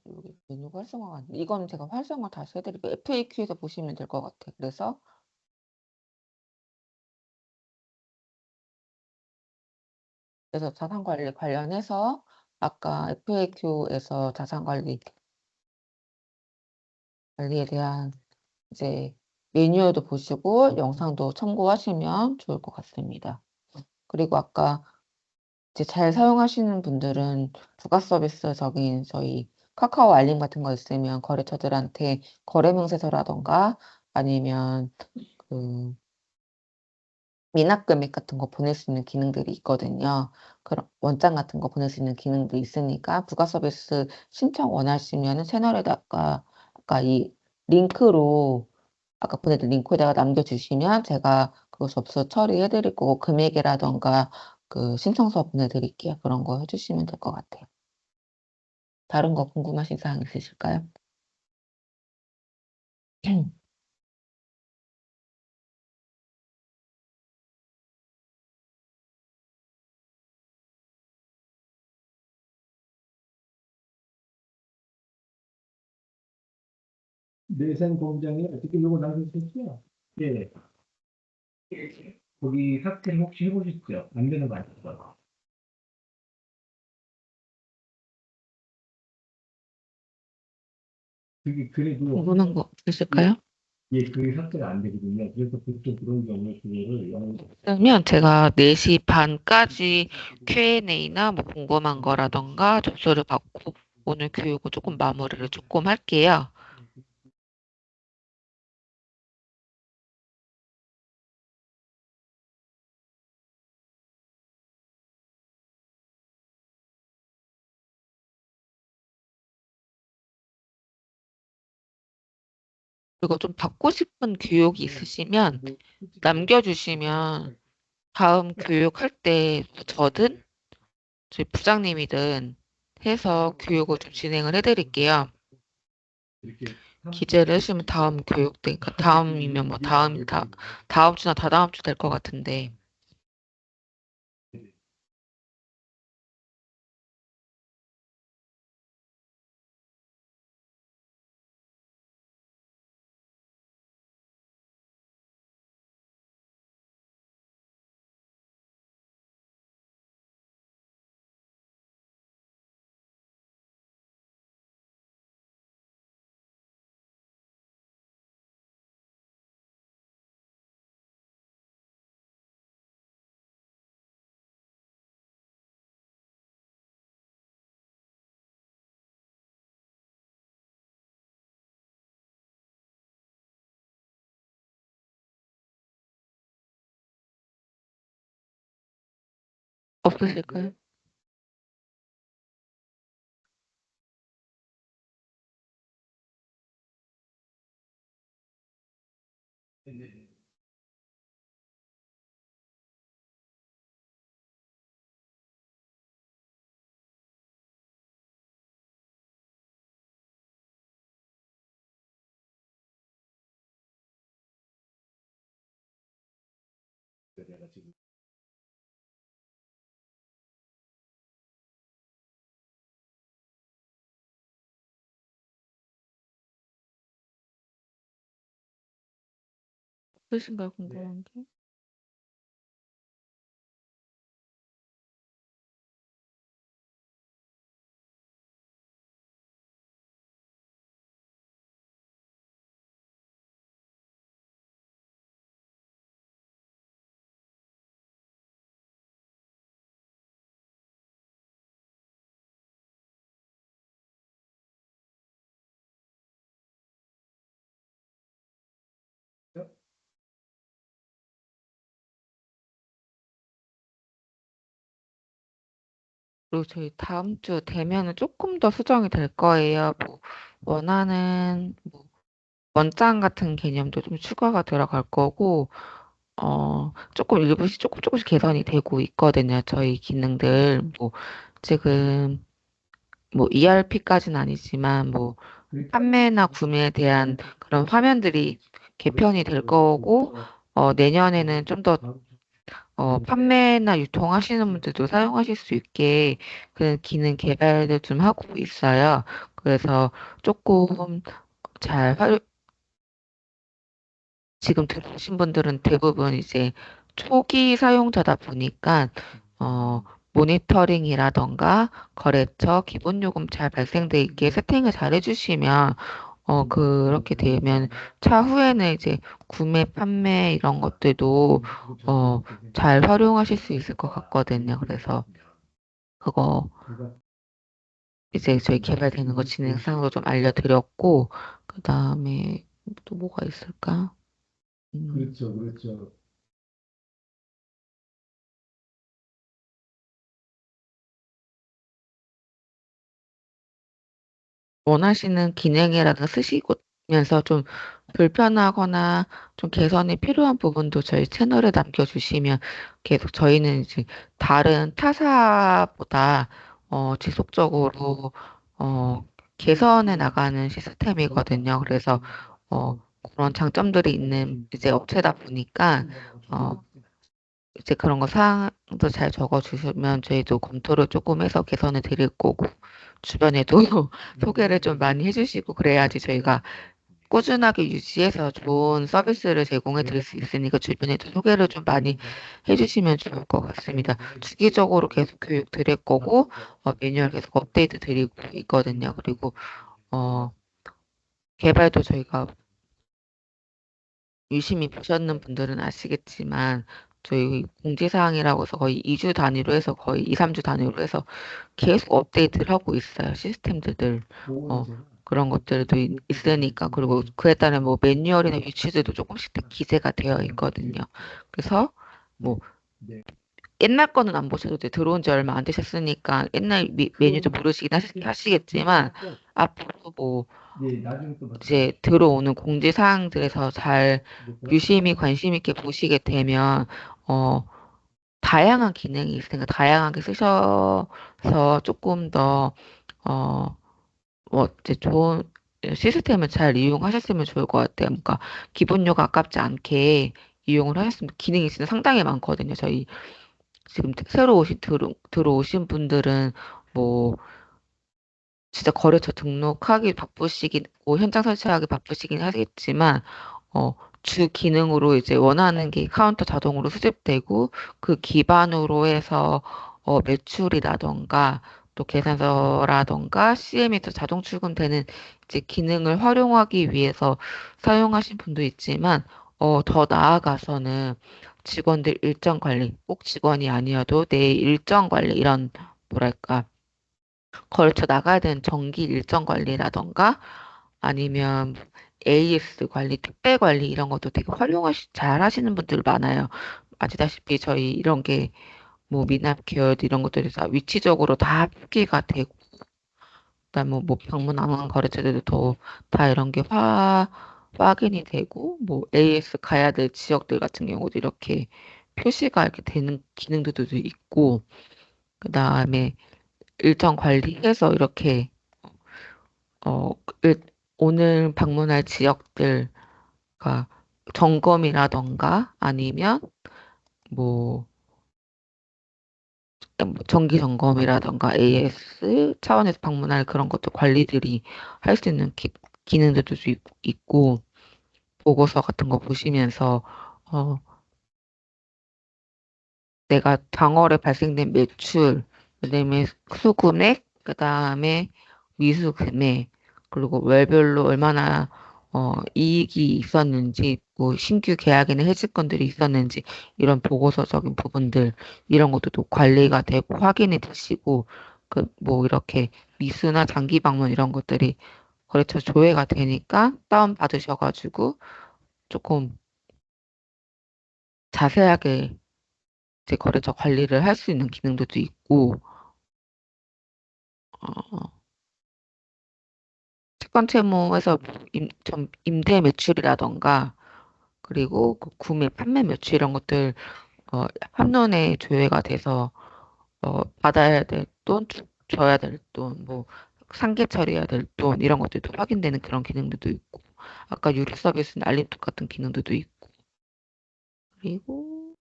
여기 메뉴가 활성화가 안 돼. 이거는 제가 활성화 다시 해 드릴게요. FAQ에서 보시면 될 것 같아요. 그래서 자산 관리 관련해서 아까 FAQ에서 자산 관리에 대한 이제 매뉴얼도 보시고 영상도 참고하시면 좋을 것 같습니다. 그리고 아까 이제 잘 사용하시는 분들은 부가 서비스적인 저희 카카오 알림 같은 거 있으면 거래처들한테 거래 명세서라든가 아니면 그 미납 금액 같은 거 보낼 수 있는 기능들이 있거든요. 그런 원장 같은 거 보낼 수 있는 기능도 있으니까 부가 서비스 신청 원하시면은 채널에다가 아까 이 링크로 아까 보내 드린 링크에다가 남겨 주시면 제가 그거 접수 처리해 드릴 거고 금액이라든가 그 신청서 보내 드릴게요. 그런 거 해 주시면 될 것 같아요. 다른 거 궁금하신 사항 있으실까요? 내생 공장이 어떻게 요거 나누셨죠? 예, 거기 삭제를 혹시 해보셨죠? 안 되는 거 아니죠? 그게 그래도 궁금한 거 예, 있으실까요? 예, 그게 삭제가 안 되거든요. 그래서 보통 그런 경우에 그거를 그러면 제가 4시 반까지 Q&A나 뭐 궁금한 거라던가 접수를 받고 오늘 교육을 조금 마무리를 조금 할게요. 그리고 좀 받고 싶은 교육이 있으시면 남겨주시면 다음 교육할 때 저든 저희 부장님이든 해서 교육을 좀 진행을 해드릴게요. 이렇게 기재를 해주시면 다음 교육 때, 그러니까 다음이면 뭐 다음 주나 다다음 주 될 것 같은데 없으실까요? 네. 내가 지금 무엇인가 네. 궁금한 게. 그리고 저희 다음 주 되면은 조금 더 수정이 될 거예요. 뭐 원하는 뭐 원장 같은 개념도 좀 추가가 들어갈 거고, 조금 일부씩 조금씩 개선이 되고 있거든요. 저희 기능들. 뭐 지금 뭐 ERP까지는 아니지만 뭐 판매나 구매에 대한 그런 화면들이 개편이 될 거고, 내년에는 좀더 판매나 유통하시는 분들도 사용하실 수 있게 그 기능 개발을 좀 하고 있어요. 그래서 조금 잘 지금 들어오신 분들은 대부분 이제 초기 사용자다 보니까, 어, 모니터링이라던가 거래처 기본 요금 잘 발생돼 있게 세팅을 잘 해주시면, 그렇게 되면 차후에는 이제 구매, 판매 이런 것들도, 어, 잘 활용하실 수 있을 것 같거든요. 그래서 그거 이제 저희 개발되는 거 진행상으로 좀 알려드렸고, 그 다음에 또 뭐가 있을까? 음, 그렇죠, 그렇죠. 원하시는 기능이라든가 쓰시면서 좀 불편하거나 좀 개선이 필요한 부분도 저희 채널에 남겨주시면 계속 저희는 이제 다른 타사보다 지속적으로 어, 개선해 나가는 시스템이거든요. 그래서 그런 장점들이 있는 이제 업체다 보니까 어, 이제 그런 거 사항도 잘 적어주시면 저희도 검토를 조금 해서 개선을 드릴 거고 주변에도 소개를 좀 많이 해주시고 그래야지 저희가 꾸준하게 유지해서 좋은 서비스를 제공해 드릴 수 있으니까 주변에도 소개를 좀 많이 해주시면 좋을 것 같습니다. 주기적으로 계속 교육 드릴 거고 매뉴얼 계속 업데이트 드리고 있거든요. 그리고 어, 개발도 저희가 유심히 보셨는 분들은 아시겠지만 저희 공지사항이라고 해서 거의 2주 단위로 해서 거의 2, 3주 단위로 해서 계속 업데이트를 하고 있어요. 시스템들 어 그런 것들도 있으니까 그리고 그에 따른 뭐 매뉴얼이나 위치들도 조금씩 다 기재가 되어 있거든요. 그래서 뭐 네. 네. 옛날 거는 안 보셔도 돼요. 들어온 지 얼마 안 되셨으니까 옛날 메뉴도 그건 모르시긴 하시겠지만 기대하고, 앞으로 뭐 네, 나중에 또 이제 말씀하시죠. 들어오는 공지 사항들에서 잘 네, 유심히 관심 있게 보시게 되면 어 다양한 기능이 있으니까 다양하게 쓰셔서 조금 더 이제 좋은 시스템을 잘 이용하셨으면 좋을 것 같아요. 그러니까 기본료가 아깝지 않게 이용을 하셨으면 기능이 진짜 상당히 많거든요. 저희 지금 새로 들어오신 분들은 뭐 진짜 거래처 등록하기 바쁘시고 현장 설치하기 바쁘시긴 하겠지만 어, 주 기능으로 이제 원하는 게 카운터 자동으로 수집되고 그 기반으로 해서 매출이라던가 또 계산서라던가 CM이 또 자동 출금되는 이제 기능을 활용하기 위해서 사용하신 분도 있지만 더 나아가서는 직원들 일정 관리, 꼭 직원이 아니어도 내 일정 관리 이런 뭐랄까 걸쳐 나가야 되는 정기 일정 관리라던가 아니면 AS 관리, 택배 관리 이런 것도 되게 잘 하시는 분들 많아요. 아시다시피 저희 이런 게 뭐 미납 계열 이런 것들이 다 위치적으로 다 표기가 되고 그다음에 뭐 방문 안 하는 거래처들도 다 이런 게 확인이 되고, 뭐, AS 가야 될 지역들 같은 경우도 이렇게 표시가 이렇게 되는 기능들도 있고, 그 다음에 일정 관리해서 이렇게, 어, 일- 오늘 방문할 지역들, 가 점검이라던가 아니면 뭐 정기 점검이라던가 AS 차원에서 방문할 그런 것도 관리들이 할 수 있는 기능들도 있고 보고서 같은 거 보시면서 어, 내가 당월에 발생된 매출, 그다음에 수금액, 그다음에 미수금액, 그리고 월별로 얼마나 이익이 있었는지, 뭐 신규 계약에는 해지건들이 있었는지 이런 보고서적인 부분들 이런 것도 또 관리가 되고 확인이 되시고 그 뭐 이렇게 미수나 장기 방문 이런 것들이 거래처 조회가 되니까 다운 받으셔가지고 조금 자세하게 이제 거래처 관리를 할 수 있는 기능들도 있고, 채권 채무에서 임대 매출이라던가, 그리고 그 구매, 판매 매출 이런 것들, 한눈에 조회가 돼서, 받아야 될 돈, 줘야 될 돈, 뭐, 상계 처리해야 될 돈, 이런 것들도 확인되는 그런 기능들도 있고, 아까 유료 서비스 알림톡 같은 기능들도 있고, 그리고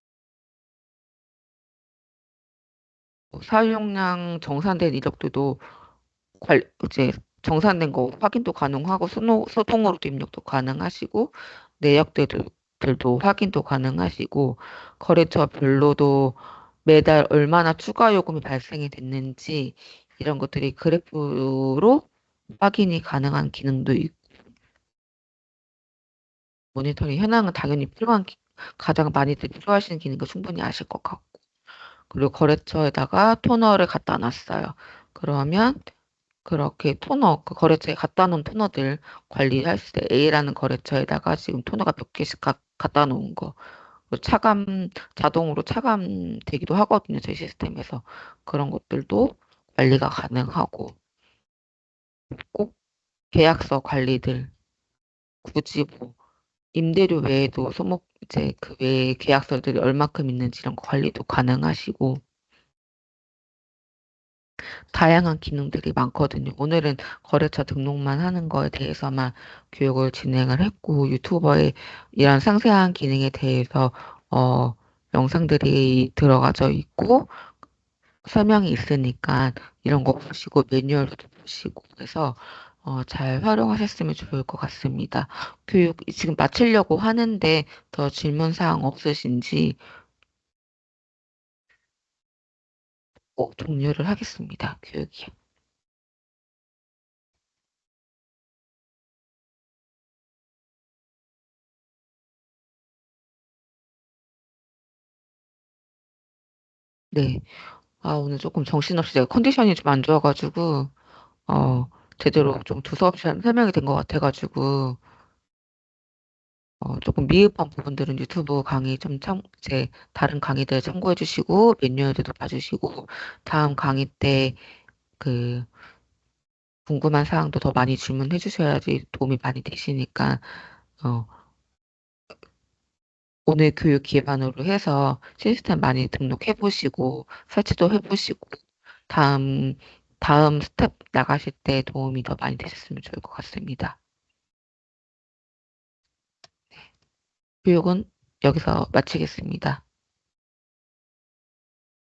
뭐 사용량 정산된 이력들도 이제 정산된 거 확인도 가능하고 수동으로도 입력도 가능하시고 내역들도 확인도 가능하시고 거래처별로도 매달 얼마나 추가 요금이 발생이 됐는지 이런 것들이 그래프로 확인이 가능한 기능도 있고 모니터링 현황은 당연히 가장 많이들 필요하시는 기능도 충분히 아실 것 같고 그리고 거래처에다가 토너를 갖다 놨어요. 그러면 그렇게 토너, 그 거래처에 갖다 놓은 토너들 관리할 때 A라는 거래처에다가 지금 토너가 몇 개씩 갖다 놓은 거. 그리고 자동으로 차감되기도 하거든요. 저희 시스템에서. 그런 것들도 관리가 가능하고, 꼭 계약서 관리들, 굳이 뭐, 임대료 외에도 이제 그 외에 계약서들이 얼마큼 있는지 이런 거 관리도 가능하시고, 다양한 기능들이 많거든요. 오늘은 거래처 등록만 하는 거에 대해서만 교육을 진행을 했고, 유튜버의 이런 상세한 기능에 대해서, 어, 영상들이 들어가져 있고, 설명이 있으니까 이런 거 보시고, 매뉴얼도 보시고, 그래서, 잘 활용하셨으면 좋을 것 같습니다. 교육 지금 마치려고 하는데 더 질문 사항 없으신지 꼭 종료를 하겠습니다. 교육이. 네. 아, 오늘 조금 정신없이 제가 컨디션이 좀 안 좋아가지고, 어, 제대로 좀 두서없이 설명이 된 것 같아가지고, 조금 미흡한 부분들은 유튜브 강의 제 다른 강의들 참고해 주시고, 매뉴얼들도 봐주시고, 다음 강의 때 그, 궁금한 사항도 더 많이 질문해 주셔야지 도움이 많이 되시니까, 어, 오늘 교육 기반으로 해서 시스템 많이 등록해 보시고, 설치도 해 보시고, 다음, 다음 스텝 나가실 때 도움이 더 많이 되셨으면 좋을 것 같습니다. 교육은 여기서 마치겠습니다.